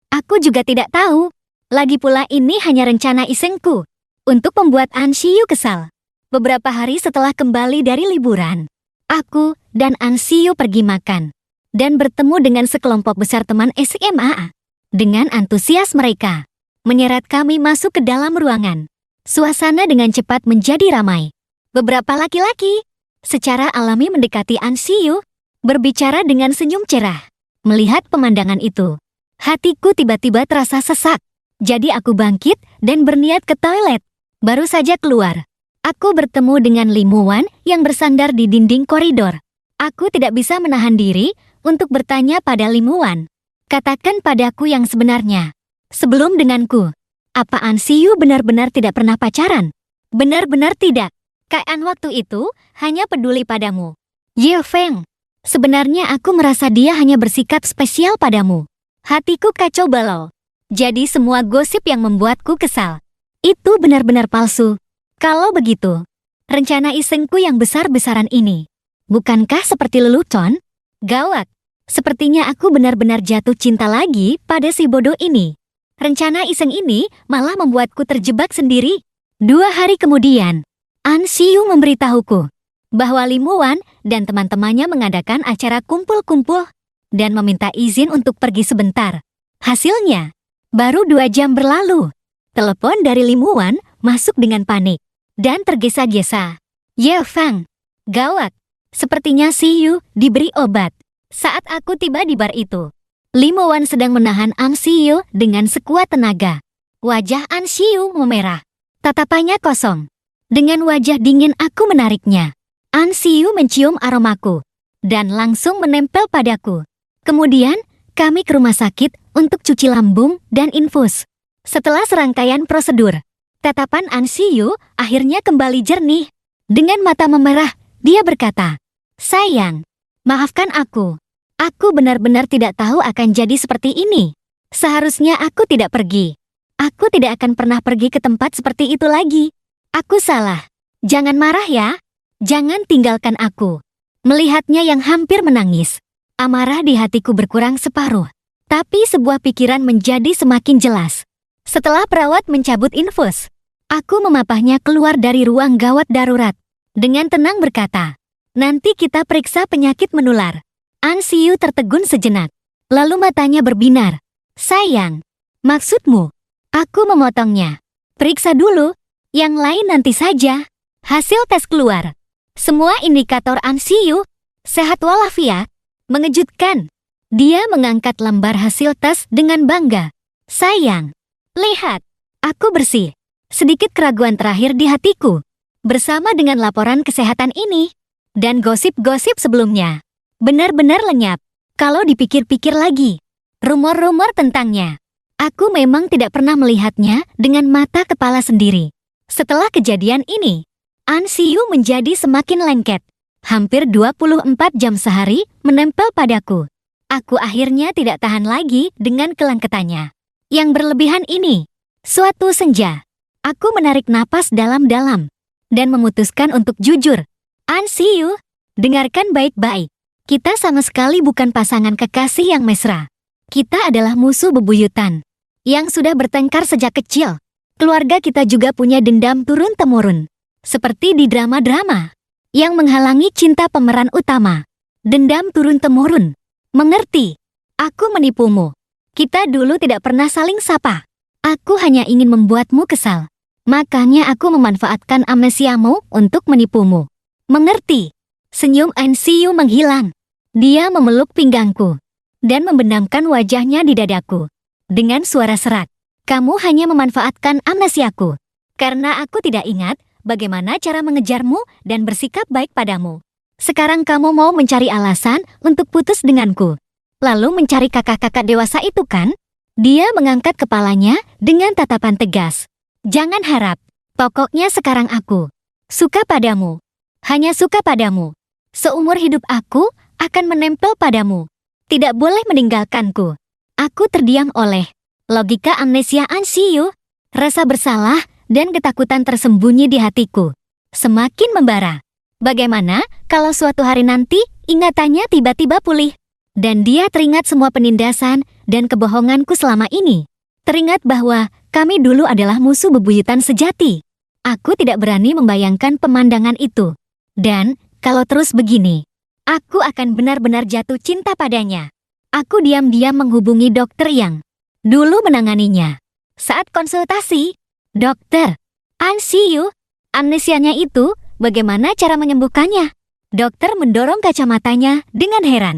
Aku juga tidak tahu. Lagi pula ini hanya rencana isengku untuk membuat Ansiu kesal. Beberapa hari setelah kembali dari liburan, aku dan Ansiu pergi makan dan bertemu dengan sekelompok besar teman SMA. Dengan antusias mereka, menyeret kami masuk ke dalam ruangan. Suasana dengan cepat menjadi ramai. Beberapa laki-laki secara alami mendekati Ansiu, berbicara dengan senyum cerah. Melihat pemandangan itu, hatiku tiba-tiba terasa sesak. Jadi aku bangkit dan berniat ke toilet. Baru saja keluar, aku bertemu dengan Limuan yang bersandar di dinding koridor. Aku tidak bisa menahan diri untuk bertanya pada Limuan. Katakan padaku yang sebenarnya. Sebelum denganku, apa Ansiu benar-benar tidak pernah pacaran? Benar-benar tidak. Kaian waktu itu hanya peduli padamu. Ye Feng, sebenarnya aku merasa dia hanya bersikap spesial padamu. Hatiku kacau balau. Jadi semua gosip yang membuatku kesal itu benar-benar palsu. Kalau begitu, rencana isengku yang besar-besaran ini, bukankah seperti lelucon? Gawat. Sepertinya aku benar-benar jatuh cinta lagi pada si bodoh ini. Rencana iseng ini malah membuatku terjebak sendiri. 2 hari kemudian, Ansiu memberitahuku bahwa Limuan dan teman-temannya mengadakan acara kumpul-kumpul dan meminta izin untuk pergi sebentar. Hasilnya, baru 2 jam berlalu. Telepon dari Limuan masuk dengan panik dan tergesa-gesa. Ye Feng, gawat. Sepertinya Siyu diberi obat. Saat aku tiba di bar itu, Limuan sedang menahan Ansiu dengan sekuat tenaga. Wajah Ansiu memerah. Tatapannya kosong. Dengan wajah dingin aku menariknya. Ansiu mencium aromaku dan langsung menempel padaku. Kemudian, kami ke rumah sakit untuk cuci lambung dan infus. Setelah serangkaian prosedur, tatapan Ansiu akhirnya kembali jernih. Dengan mata memerah, dia berkata, sayang, maafkan aku. Aku benar-benar tidak tahu akan jadi seperti ini. Seharusnya aku tidak pergi. Aku tidak akan pernah pergi ke tempat seperti itu lagi. Aku salah. Jangan marah ya. Jangan tinggalkan aku. Melihatnya yang hampir menangis, amarah di hatiku berkurang separuh. Tapi sebuah pikiran menjadi semakin jelas. Setelah perawat mencabut infus, aku memapahnya keluar dari ruang gawat darurat. Dengan tenang berkata, nanti kita periksa penyakit menular. Ansiu tertegun sejenak. Lalu matanya berbinar. Sayang, maksudmu? Aku memotongnya. Periksa dulu. Yang lain nanti saja. Hasil tes keluar. Semua indikator Ansiu sehat walafiat. Mengejutkan. Dia mengangkat lembar hasil tes dengan bangga. Sayang, lihat. Aku bersih. Sedikit keraguan terakhir di hatiku. bersama dengan laporan kesehatan ini. Dan gosip-gosip sebelumnya. Benar-benar lenyap. Kalau dipikir-pikir lagi, rumor-rumor tentangnya. Aku memang tidak pernah melihatnya dengan mata kepala sendiri. Setelah kejadian ini, An Siyu menjadi semakin lengket. Hampir 24 jam sehari menempel padaku. Aku akhirnya tidak tahan lagi dengan kelengketannya yang berlebihan ini. Suatu senja, aku menarik napas dalam-dalam dan memutuskan untuk jujur. An Siyu, dengarkan baik-baik. Kita sama sekali bukan pasangan kekasih yang mesra. Kita adalah musuh bebuyutan yang sudah bertengkar sejak kecil. Keluarga kita juga punya dendam turun-temurun. Seperti di drama-drama yang menghalangi cinta pemeran utama. Dendam turun-temurun. Mengerti? Aku menipumu. Kita dulu tidak pernah saling sapa. Aku hanya ingin membuatmu kesal. Makanya aku memanfaatkan amnesiamu untuk menipumu. Mengerti? Senyum An Siyu menghilang. Dia memeluk pinggangku dan membenamkan wajahnya di dadaku. Dengan suara serak, kamu hanya memanfaatkan amnesiaku. Karena aku tidak ingat bagaimana cara mengejarmu dan bersikap baik padamu. Sekarang kamu mau mencari alasan untuk putus denganku. Lalu mencari kakak-kakak dewasa itu kan? Dia mengangkat kepalanya dengan tatapan tegas. Jangan harap. Pokoknya sekarang aku suka padamu. Hanya suka padamu. Seumur hidup aku akan menempel padamu. Tidak boleh meninggalkanku. Aku terdiam oleh logika amnesia An Siyu. Rasa bersalah dan ketakutan tersembunyi di hatiku semakin membara. Bagaimana kalau suatu hari nanti ingatannya tiba-tiba pulih dan dia teringat semua penindasan dan kebohonganku selama ini? Teringat bahwa kami dulu adalah musuh bebuyutan sejati. Aku tidak berani membayangkan pemandangan itu. Dan, kalau terus begini, aku akan benar-benar jatuh cinta padanya. Aku diam-diam menghubungi dokter yang dulu menanganinya. Saat konsultasi, dokter, An Siyu, amnesianya itu, bagaimana cara menyembuhkannya? Dokter mendorong kacamatanya dengan heran.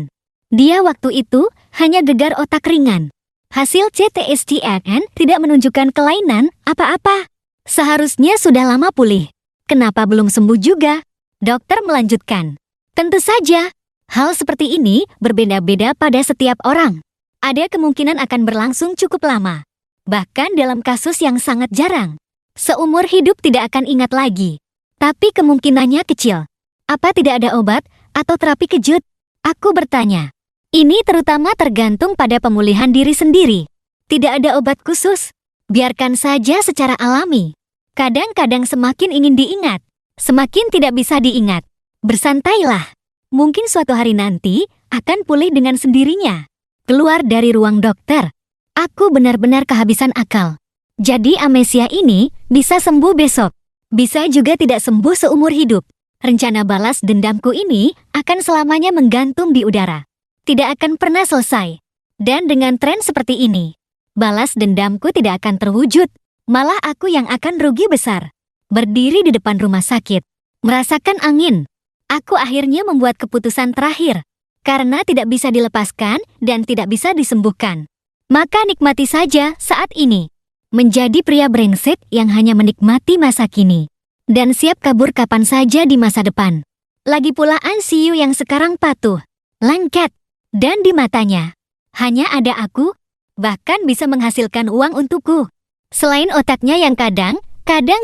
Dia waktu itu hanya gegar otak ringan. Hasil CT/SCN tidak menunjukkan kelainan apa-apa. Seharusnya sudah lama pulih. Kenapa belum sembuh juga? Dokter melanjutkan. Tentu saja, hal seperti ini berbeda-beda pada setiap orang. Ada kemungkinan akan berlangsung cukup lama. Bahkan dalam kasus yang sangat jarang. Seumur hidup tidak akan ingat lagi. Tapi kemungkinannya kecil. Apa tidak ada obat atau terapi kejut? Aku bertanya. Ini terutama tergantung pada pemulihan diri sendiri. Tidak ada obat khusus. Biarkan saja secara alami. Kadang-kadang semakin ingin diingat, semakin tidak bisa diingat. Bersantailah. Mungkin suatu hari nanti akan pulih dengan sendirinya. Keluar dari ruang dokter, aku benar-benar kehabisan akal. Jadi amnesia ini bisa sembuh besok. Bisa juga tidak sembuh seumur hidup. Rencana balas dendamku ini akan selamanya menggantung di udara. Tidak akan pernah selesai. Dan dengan tren seperti ini, balas dendamku tidak akan terwujud. Malah aku yang akan rugi besar. Berdiri di depan rumah sakit, merasakan angin. Aku akhirnya membuat keputusan terakhir. Karena tidak bisa dilepaskan dan tidak bisa disembuhkan. Maka nikmati saja saat ini. Menjadi pria brengsek yang hanya menikmati masa kini. Dan siap kabur kapan saja di masa depan. Lagi pula An Siyu yang sekarang patuh, lengket, dan di matanya hanya ada aku, bahkan bisa menghasilkan uang untukku. Selain otaknya yang kadang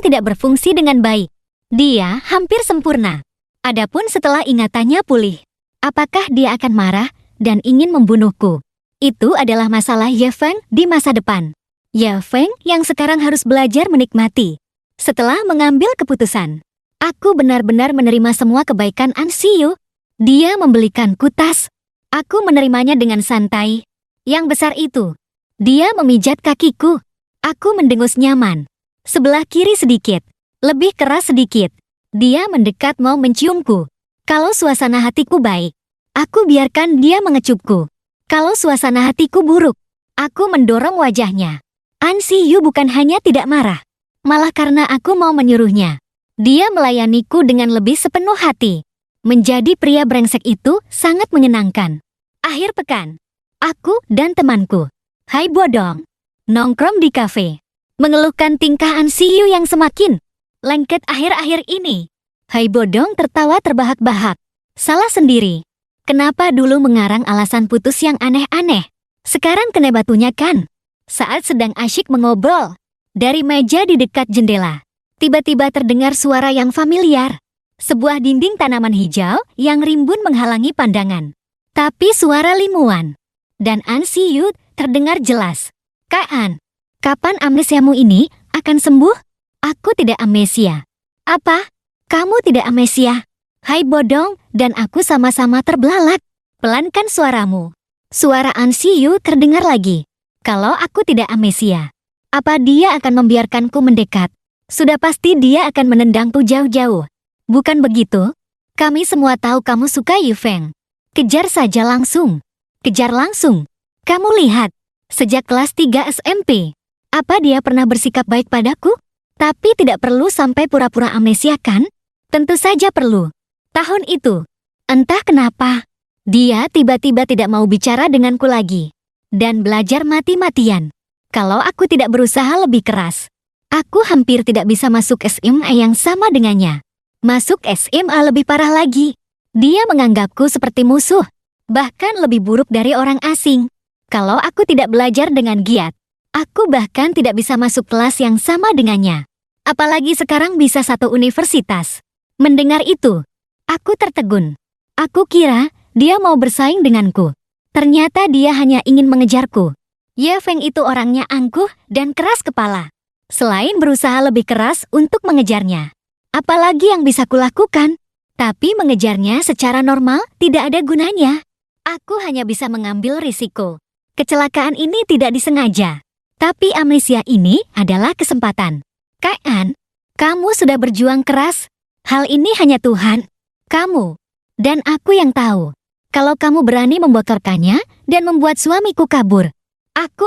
tidak berfungsi dengan baik. Dia hampir sempurna. Adapun setelah ingatannya pulih, apakah dia akan marah dan ingin membunuhku? Itu adalah masalah Ye Feng di masa depan. Ye Feng yang sekarang harus belajar menikmati. Setelah mengambil keputusan, aku benar-benar menerima semua kebaikan An Siyu. Dia membelikanku tas. Aku menerimanya dengan santai. Yang besar itu. Dia memijat kakiku. Aku mendengus nyaman. Sebelah kiri sedikit. Lebih keras sedikit. Dia mendekat mau menciumku. Kalau suasana hatiku baik, aku biarkan dia mengecupku. Kalau suasana hatiku buruk, aku mendorong wajahnya. An Siyu bukan hanya tidak marah. Malah karena aku mau menyuruhnya. Dia melayaniku dengan lebih sepenuh hati. Menjadi pria brengsek itu sangat menyenangkan. Akhir pekan, aku dan temanku, hai bodong, nongkrong di kafe. Mengeluhkan tingkah An Siyu yang semakin lengket akhir-akhir ini. Hai Bodong tertawa terbahak-bahak. Salah sendiri. Kenapa dulu mengarang alasan putus yang aneh-aneh? Sekarang kena batunya kan? Saat sedang asyik mengobrol, dari meja di dekat jendela, tiba-tiba terdengar suara yang familiar. Sebuah dinding tanaman hijau yang rimbun menghalangi pandangan. Tapi suara Limuan dan An Siyu terdengar jelas. Kak An, kapan amnesiamu ini akan sembuh? Aku tidak amnesia. Apa? Kamu tidak amnesia? Hai Bodong dan aku sama-sama terbelalak. Pelankan suaramu. Suara An Siyu terdengar lagi. Kalau aku tidak amnesia, apa dia akan membiarkanku mendekat? Sudah pasti dia akan menendangku jauh-jauh. Bukan begitu? Kami semua tahu kamu suka Yufeng. Kejar saja langsung. Kejar langsung. Kamu lihat, sejak kelas 3 SMP, apa dia pernah bersikap baik padaku? Tapi tidak perlu sampai pura-pura amnesia kan? Tentu saja perlu. Tahun itu, entah kenapa, dia tiba-tiba tidak mau bicara denganku lagi. Dan belajar mati-matian. Kalau aku tidak berusaha lebih keras, aku hampir tidak bisa masuk SMA yang sama dengannya. Masuk SMA lebih parah lagi. Dia menganggapku seperti musuh, bahkan lebih buruk dari orang asing. Kalau aku tidak belajar dengan giat, aku bahkan tidak bisa masuk kelas yang sama dengannya. Apalagi sekarang bisa satu universitas. Mendengar itu, aku tertegun. Aku kira dia mau bersaing denganku. Ternyata dia hanya ingin mengejarku. Ye Feng itu orangnya angkuh dan keras kepala. Selain berusaha lebih keras untuk mengejarnya, apalagi yang bisa kulakukan? Tapi mengejarnya secara normal tidak ada gunanya. Aku hanya bisa mengambil risiko. Kecelakaan ini tidak disengaja. Tapi amnesia ini adalah kesempatan. Kak An, kamu sudah berjuang keras. Hal ini hanya Tuhan, kamu, dan aku yang tahu. Kalau kamu berani membocorkannya dan membuat suamiku kabur, aku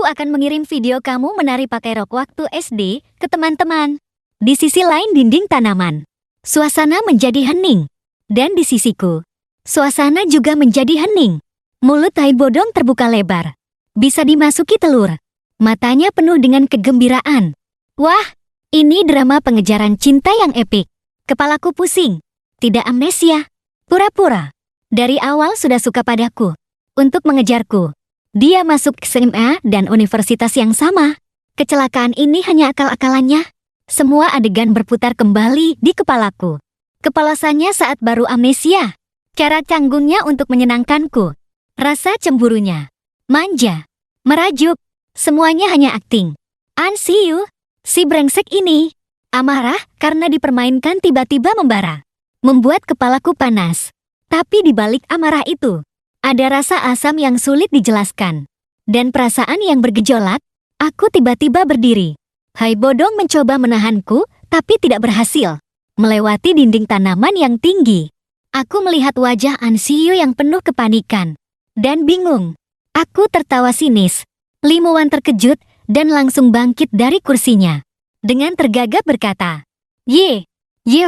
akan mengirim video kamu menari pakai rok waktu SD ke teman-teman. Di sisi lain dinding tanaman, suasana menjadi hening. Dan di sisiku, suasana juga menjadi hening. Mulut Tai Bodong terbuka lebar. Bisa dimasuki telur. Matanya penuh dengan kegembiraan. Wah, ini drama pengejaran cinta yang epik. Kepalaku pusing. Tidak amnesia. Pura-pura. Dari awal sudah suka padaku. Untuk mengejarku. Dia masuk SMA dan universitas yang sama. Kecelakaan ini hanya akal-akalannya. Semua adegan berputar kembali di kepalaku. Kepalasannya saat baru amnesia. Cara canggungnya untuk menyenangkanku. Rasa cemburunya. Manja. Merajuk. Semuanya hanya akting. An Siyu, si brengsek ini. Amarah karena dipermainkan tiba-tiba membara. Membuat kepalaku panas. Tapi di balik amarah itu, ada rasa asam yang sulit dijelaskan. Dan perasaan yang bergejolak, aku tiba-tiba berdiri. Hai Bodong mencoba menahanku, tapi tidak berhasil. Melewati dinding tanaman yang tinggi. Aku melihat wajah An Siyu yang penuh kepanikan. Dan bingung. Aku tertawa sinis. Limuan terkejut dan langsung bangkit dari kursinya. Dengan tergagap berkata, Ye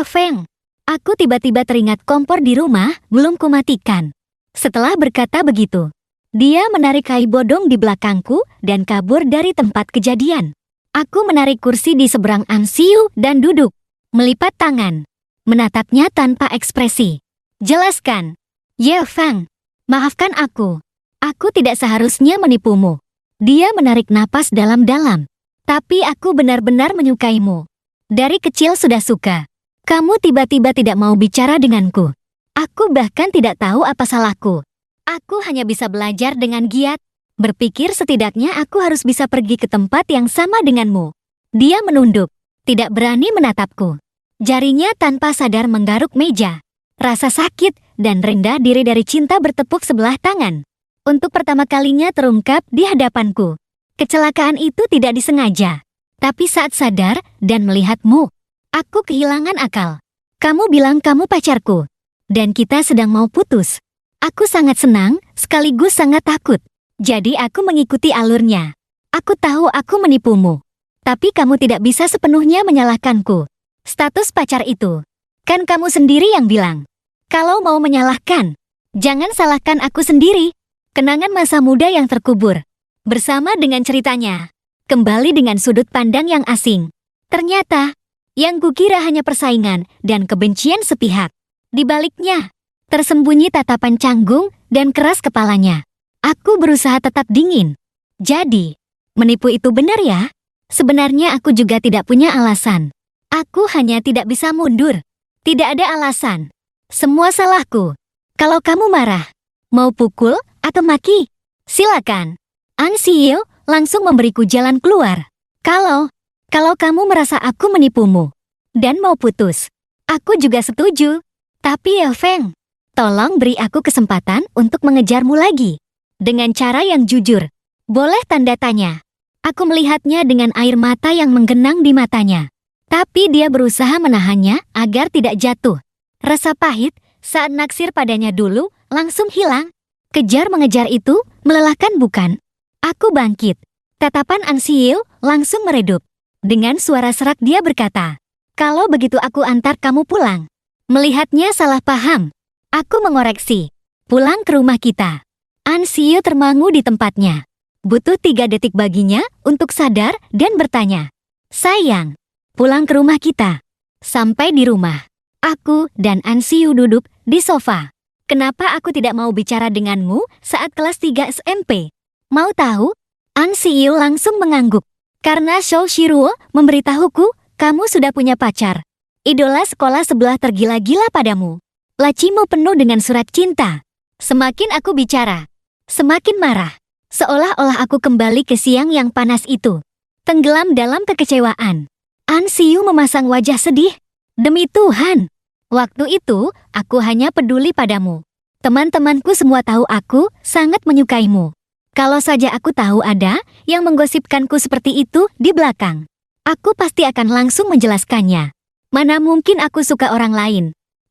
Feng. Aku tiba-tiba teringat kompor di rumah belum kumatikan. Setelah berkata begitu, dia menarik Hai Bodong di belakangku dan kabur dari tempat kejadian. Aku menarik kursi di seberang An Siyu dan duduk, melipat tangan, menatapnya tanpa ekspresi. Jelaskan. Ye Feng, maafkan aku. Aku tidak seharusnya menipumu. Dia menarik napas dalam-dalam. Tapi aku benar-benar menyukaimu. Dari kecil sudah suka. Kamu tiba-tiba tidak mau bicara denganku. Aku bahkan tidak tahu apa salahku. Aku hanya bisa belajar dengan giat. Berpikir setidaknya aku harus bisa pergi ke tempat yang sama denganmu. Dia menunduk, tidak berani menatapku. Jarinya tanpa sadar menggaruk meja. Rasa sakit dan rendah diri dari cinta bertepuk sebelah tangan. Untuk pertama kalinya terungkap di hadapanku. Kecelakaan itu tidak disengaja. Tapi saat sadar dan melihatmu, aku kehilangan akal. Kamu bilang kamu pacarku. Dan kita sedang mau putus. Aku sangat senang, sekaligus sangat takut. Jadi aku mengikuti alurnya. Aku tahu aku menipumu. Tapi kamu tidak bisa sepenuhnya menyalahkanku. Status pacar itu. Kan kamu sendiri yang bilang. Kalau mau menyalahkan, jangan salahkan aku sendiri. Kenangan masa muda yang terkubur. Bersama dengan ceritanya. Kembali dengan sudut pandang yang asing. Ternyata, Yang kukira hanya persaingan dan kebencian sepihak. Di baliknya, tersembunyi tatapan canggung dan keras kepalanya. Aku berusaha tetap dingin. Jadi, menipu itu benar ya? Sebenarnya aku juga tidak punya alasan. Aku hanya tidak bisa mundur. Tidak ada alasan. Semua salahku. Kalau kamu marah, mau pukul atau maki, silakan. An Xiu langsung memberiku jalan keluar. Kalau kamu merasa aku menipumu dan mau putus, aku juga setuju. Tapi ya Feng, tolong beri aku kesempatan untuk mengejarmu lagi. Dengan cara yang jujur. Boleh tanda tanya. Aku melihatnya dengan air mata yang menggenang di matanya. Tapi dia berusaha menahannya agar tidak jatuh. Rasa pahit saat naksir padanya dulu langsung hilang. Kejar mengejar itu melelahkan bukan? Aku bangkit. Tatapan An Xiu langsung meredup. Dengan suara serak dia berkata, "Kalau begitu aku antar kamu pulang." Melihatnya salah paham, aku mengoreksi. Pulang ke rumah kita. An Xiu termangu di tempatnya. Butuh 3 detik baginya untuk sadar dan bertanya, "Sayang, pulang ke rumah kita." Sampai di rumah, aku dan An Xiu duduk di sofa. "Kenapa aku tidak mau bicara denganmu saat kelas 3 SMP? Mau tahu?" An Xiu langsung mengangguk. "Karena Shou Shiruo memberitahuku kamu sudah punya pacar. Idola sekolah sebelah tergila-gila padamu. Lacimu penuh dengan surat cinta." Semakin aku bicara, semakin marah. Seolah-olah aku kembali ke siang yang panas itu. Tenggelam dalam kekecewaan. An Xiu memasang wajah sedih. "Demi Tuhan, waktu itu aku hanya peduli padamu. Teman-temanku semua tahu aku sangat menyukaimu. Kalau saja aku tahu ada yang menggosipkanku seperti itu di belakang, aku pasti akan langsung menjelaskannya. Mana mungkin aku suka orang lain.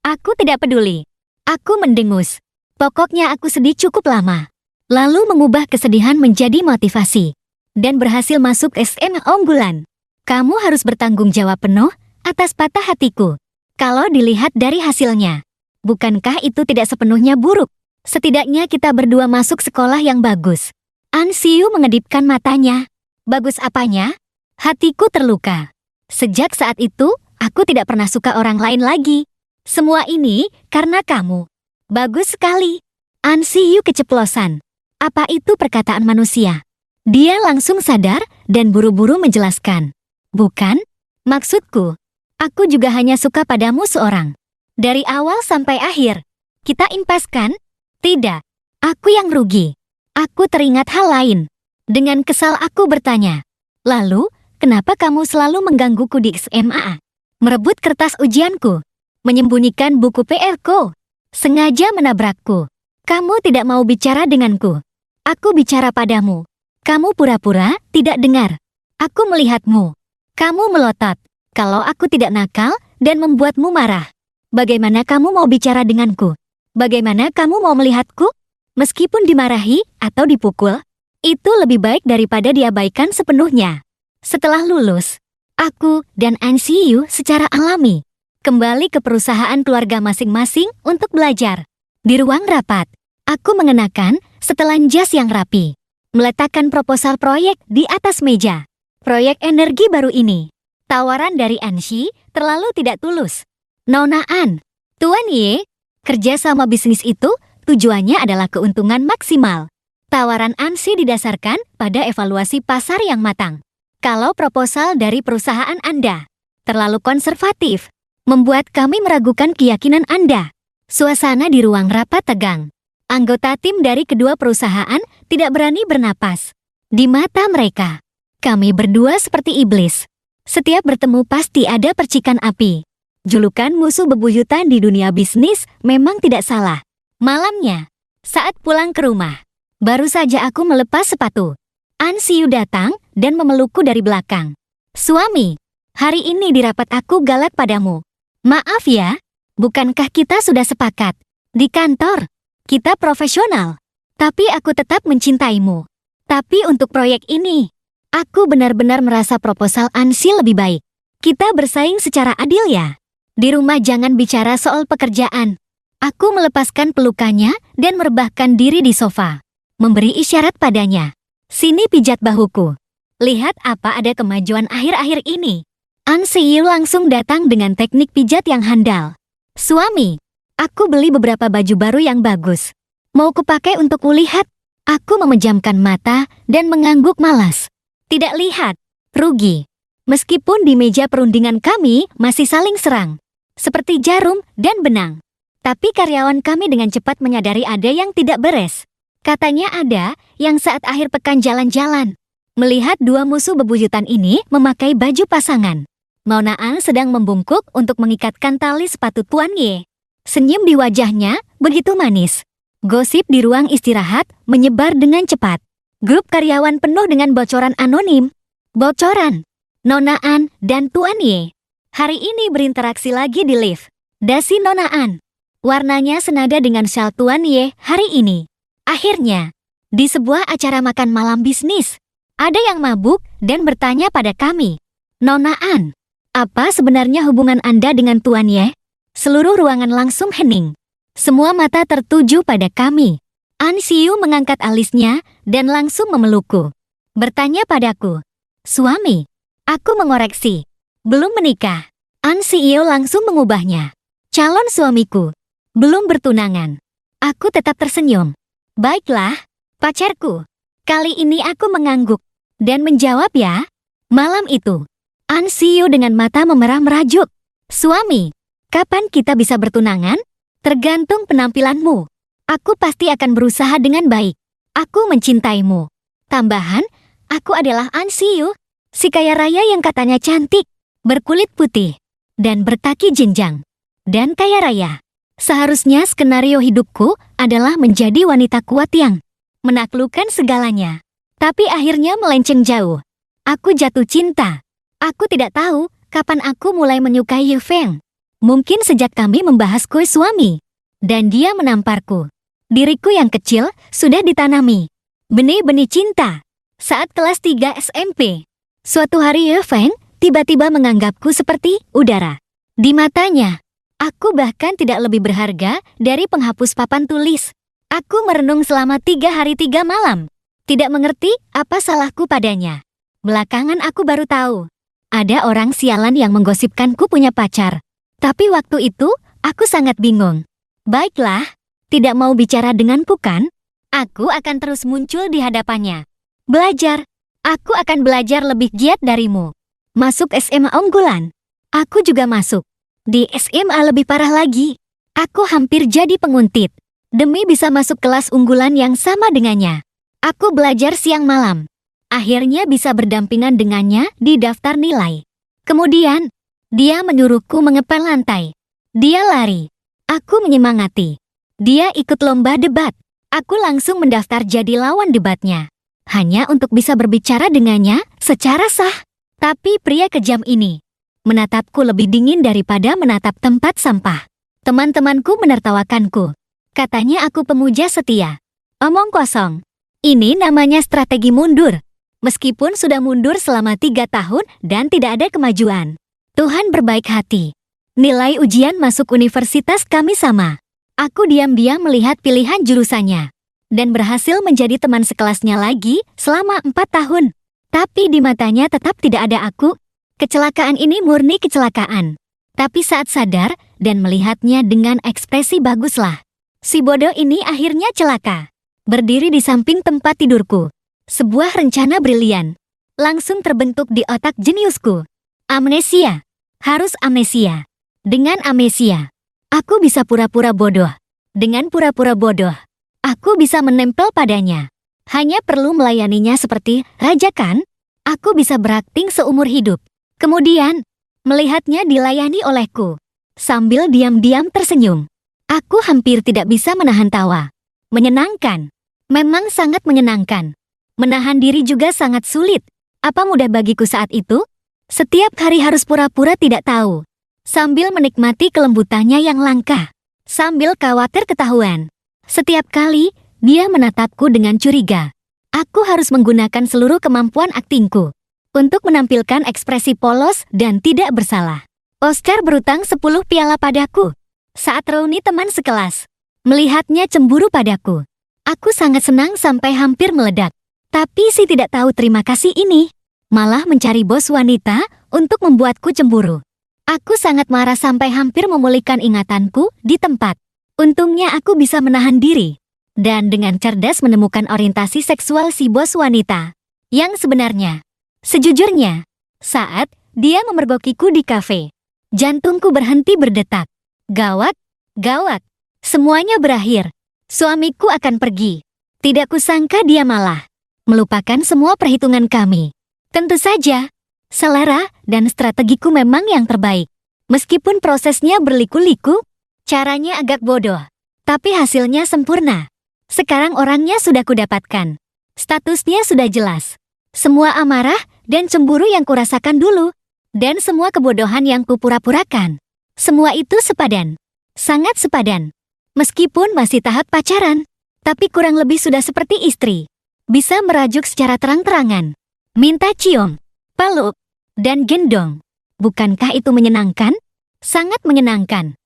Aku tidak peduli." Aku mendengus. Pokoknya aku sedih cukup lama. Lalu mengubah kesedihan menjadi motivasi. Dan berhasil masuk SM unggulan. Kamu harus bertanggung jawab penuh atas patah hatiku. Kalau dilihat dari hasilnya, bukankah itu tidak sepenuhnya buruk? Setidaknya kita berdua masuk sekolah yang bagus. An Xiu mengedipkan matanya. Bagus apanya? Hatiku terluka. Sejak saat itu, aku tidak pernah suka orang lain lagi. Semua ini karena kamu. Bagus sekali. An Xiu keceplosan. Apa itu perkataan manusia? Dia langsung sadar dan buru-buru menjelaskan. Bukan? Maksudku, aku juga hanya suka padamu seorang. Dari awal sampai akhir. Kita impas kan? Tidak. Aku yang rugi. Aku teringat hal lain. Dengan kesal aku bertanya. Lalu, kenapa kamu selalu menggangguku di SMA? Merebut kertas ujianku. Menyembunyikan buku PR-ku. Sengaja menabrakku. Kamu tidak mau bicara denganku. Aku bicara padamu. Kamu pura-pura tidak dengar. Aku melihatmu. Kamu melotot. Kalau aku tidak nakal dan membuatmu marah, bagaimana kamu mau bicara denganku? Bagaimana kamu mau melihatku? Meskipun dimarahi atau dipukul, itu lebih baik daripada diabaikan sepenuhnya. Setelah lulus, aku dan An Xiu secara alami kembali ke perusahaan keluarga masing-masing untuk belajar. Di ruang rapat, aku mengenakan setelan jas yang rapi, meletakkan proposal proyek di atas meja. Proyek energi baru ini, tawaran dari Anxi terlalu tidak tulus. Nona An, Tuan Ye, kerja sama bisnis itu tujuannya adalah keuntungan maksimal. Tawaran Anxi didasarkan pada evaluasi pasar yang matang. Kalau proposal dari perusahaan Anda terlalu konservatif, membuat kami meragukan keyakinan Anda. Suasana di ruang rapat tegang. Anggota tim dari kedua perusahaan tidak berani bernapas. Di mata mereka, kami berdua seperti iblis. Setiap bertemu pasti ada percikan api. Julukan musuh bebuyutan di dunia bisnis memang tidak salah. Malamnya, saat pulang ke rumah, baru saja aku melepas sepatu. An Xiu datang dan memelukku dari belakang. "Suami, hari ini di rapat aku galak padamu. Maaf ya, bukankah kita sudah sepakat? Di kantor, kita profesional. Tapi aku tetap mencintaimu. Tapi untuk proyek ini, aku benar-benar merasa proposal Ansi lebih baik. Kita bersaing secara adil ya. Di rumah jangan bicara soal pekerjaan." Aku melepaskan pelukannya dan merebahkan diri di sofa. Memberi isyarat padanya. "Sini pijat bahuku. Lihat apa ada kemajuan akhir-akhir ini." An Siyu langsung datang dengan teknik pijat yang handal. Suami, aku beli beberapa baju baru yang bagus. Mau kupakai untuk kulihat? Aku memejamkan mata dan mengangguk malas. Tidak lihat, rugi. Meskipun di meja perundingan kami masih saling serang. Seperti jarum dan benang. Tapi karyawan kami dengan cepat menyadari ada yang tidak beres. Katanya ada yang saat akhir pekan jalan-jalan. Melihat dua musuh bebuyutan ini memakai baju pasangan. Mona An sedang membungkuk untuk mengikatkan tali sepatu Tuan Ye. Senyum di wajahnya begitu manis. Gosip di ruang istirahat menyebar dengan cepat. Grup karyawan penuh dengan bocoran anonim. Bocoran. Nona An dan Tuan Ye hari ini berinteraksi lagi di lift. Dasi Nona An. Warnanya senada dengan syal Tuan Ye hari ini. Akhirnya, di sebuah acara makan malam bisnis, ada yang mabuk dan bertanya pada kami. Nona An, apa sebenarnya hubungan Anda dengan Tuan Ye? Seluruh ruangan langsung hening. Semua mata tertuju pada kami. An Siyu mengangkat alisnya dan langsung memelukku. Bertanya padaku, suami, aku mengoreksi. Belum menikah. An Siyu langsung mengubahnya. Calon suamiku. Belum bertunangan. Aku tetap tersenyum. Baiklah, pacarku. Kali ini aku mengangguk. Dan menjawab ya. Malam itu, An Siyu dengan mata memerah merajuk. Suami, kapan kita bisa bertunangan? Tergantung penampilanmu. Aku pasti akan berusaha dengan baik. Aku mencintaimu. Tambahan, aku adalah An Siyu, si kaya raya yang katanya cantik, berkulit putih, dan berkaki jenjang. Dan kaya raya. Seharusnya skenario hidupku adalah menjadi wanita kuat yang menaklukkan segalanya. Tapi akhirnya melenceng jauh. Aku jatuh cinta. Aku tidak tahu kapan aku mulai menyukai Ye Feng. Mungkin sejak kami membahas kue suami. Dan dia menamparku. Diriku yang kecil sudah ditanami benih-benih cinta. Saat kelas 3 SMP. Suatu hari Ye Feng tiba-tiba menganggapku seperti udara. Di matanya, aku bahkan tidak lebih berharga dari penghapus papan tulis. Aku merenung selama 3 hari 3 malam. Tidak mengerti apa salahku padanya. Belakangan aku baru tahu. Ada orang sialan yang menggosipkanku punya pacar. Tapi waktu itu, aku sangat bingung. Baiklah, tidak mau bicara denganku kan? Aku akan terus muncul di hadapannya. Belajar. Aku akan belajar lebih giat darimu. Masuk SMA unggulan. Aku juga masuk. Di SMA lebih parah lagi. Aku hampir jadi penguntit. Demi bisa masuk kelas unggulan yang sama dengannya. Aku belajar siang malam. Akhirnya bisa berdampingan dengannya di daftar nilai. Kemudian, dia menyuruhku mengepel lantai. Dia lari. Aku menyemangati. Dia ikut lomba debat. Aku langsung mendaftar jadi lawan debatnya. Hanya untuk bisa berbicara dengannya secara sah. Tapi pria kejam ini menatapku lebih dingin daripada menatap tempat sampah. Teman-temanku menertawakanku. Katanya aku pemuja setia. Omong kosong. Ini namanya strategi mundur. Meskipun sudah mundur selama 3 tahun dan tidak ada kemajuan. Tuhan berbaik hati. Nilai ujian masuk universitas kami sama. Aku diam-diam melihat pilihan jurusannya. Dan berhasil menjadi teman sekelasnya lagi selama 4 tahun. Tapi di matanya tetap tidak ada aku. Kecelakaan ini murni kecelakaan. Tapi saat sadar dan melihatnya dengan ekspresi baguslah. Si bodoh ini akhirnya celaka. Berdiri di samping tempat tidurku. Sebuah rencana brilian. Langsung terbentuk di otak jeniusku. Amnesia. Harus amnesia. Dengan amnesia, aku bisa pura-pura bodoh. Dengan pura-pura bodoh, aku bisa menempel padanya. Hanya perlu melayaninya seperti raja kan? Aku bisa berakting seumur hidup. Kemudian, melihatnya dilayani olehku. Sambil diam-diam tersenyum. Aku hampir tidak bisa menahan tawa. Menyenangkan. Memang sangat menyenangkan. Menahan diri juga sangat sulit. Apa mudah bagiku saat itu? Setiap hari harus pura-pura tidak tahu. Sambil menikmati kelembutannya yang langka. Sambil khawatir ketahuan. Setiap kali, dia menatapku dengan curiga. Aku harus menggunakan seluruh kemampuan aktingku. Untuk menampilkan ekspresi polos dan tidak bersalah. Oscar berutang 10 piala padaku. Saat reuni teman sekelas. Melihatnya cemburu padaku. Aku sangat senang sampai hampir meledak. Tapi si tidak tahu terima kasih ini malah mencari bos wanita untuk membuatku cemburu. Aku sangat marah sampai hampir memulihkan ingatanku di tempat. Untungnya aku bisa menahan diri. Dan dengan cerdas menemukan orientasi seksual si bos wanita. Yang sebenarnya. Sejujurnya, saat dia memergokiku di kafe, jantungku berhenti berdetak. Gawat, gawat. Semuanya berakhir. Suamiku akan pergi. Tidak kusangka dia malah melupakan semua perhitungan kami. Tentu saja, selera dan strategiku memang yang terbaik. Meskipun prosesnya berliku-liku, caranya agak bodoh, tapi hasilnya sempurna. Sekarang orangnya sudah kudapatkan. Statusnya sudah jelas. Semua amarah dan cemburu yang kurasakan dulu, dan semua kebodohan yang kupura-purakan, semua itu sepadan. Sangat sepadan. Meskipun masih tahap pacaran, tapi kurang lebih sudah seperti istri. Bisa merajuk secara terang-terangan. Minta cium, peluk, dan gendong. Bukankah itu menyenangkan? Sangat menyenangkan.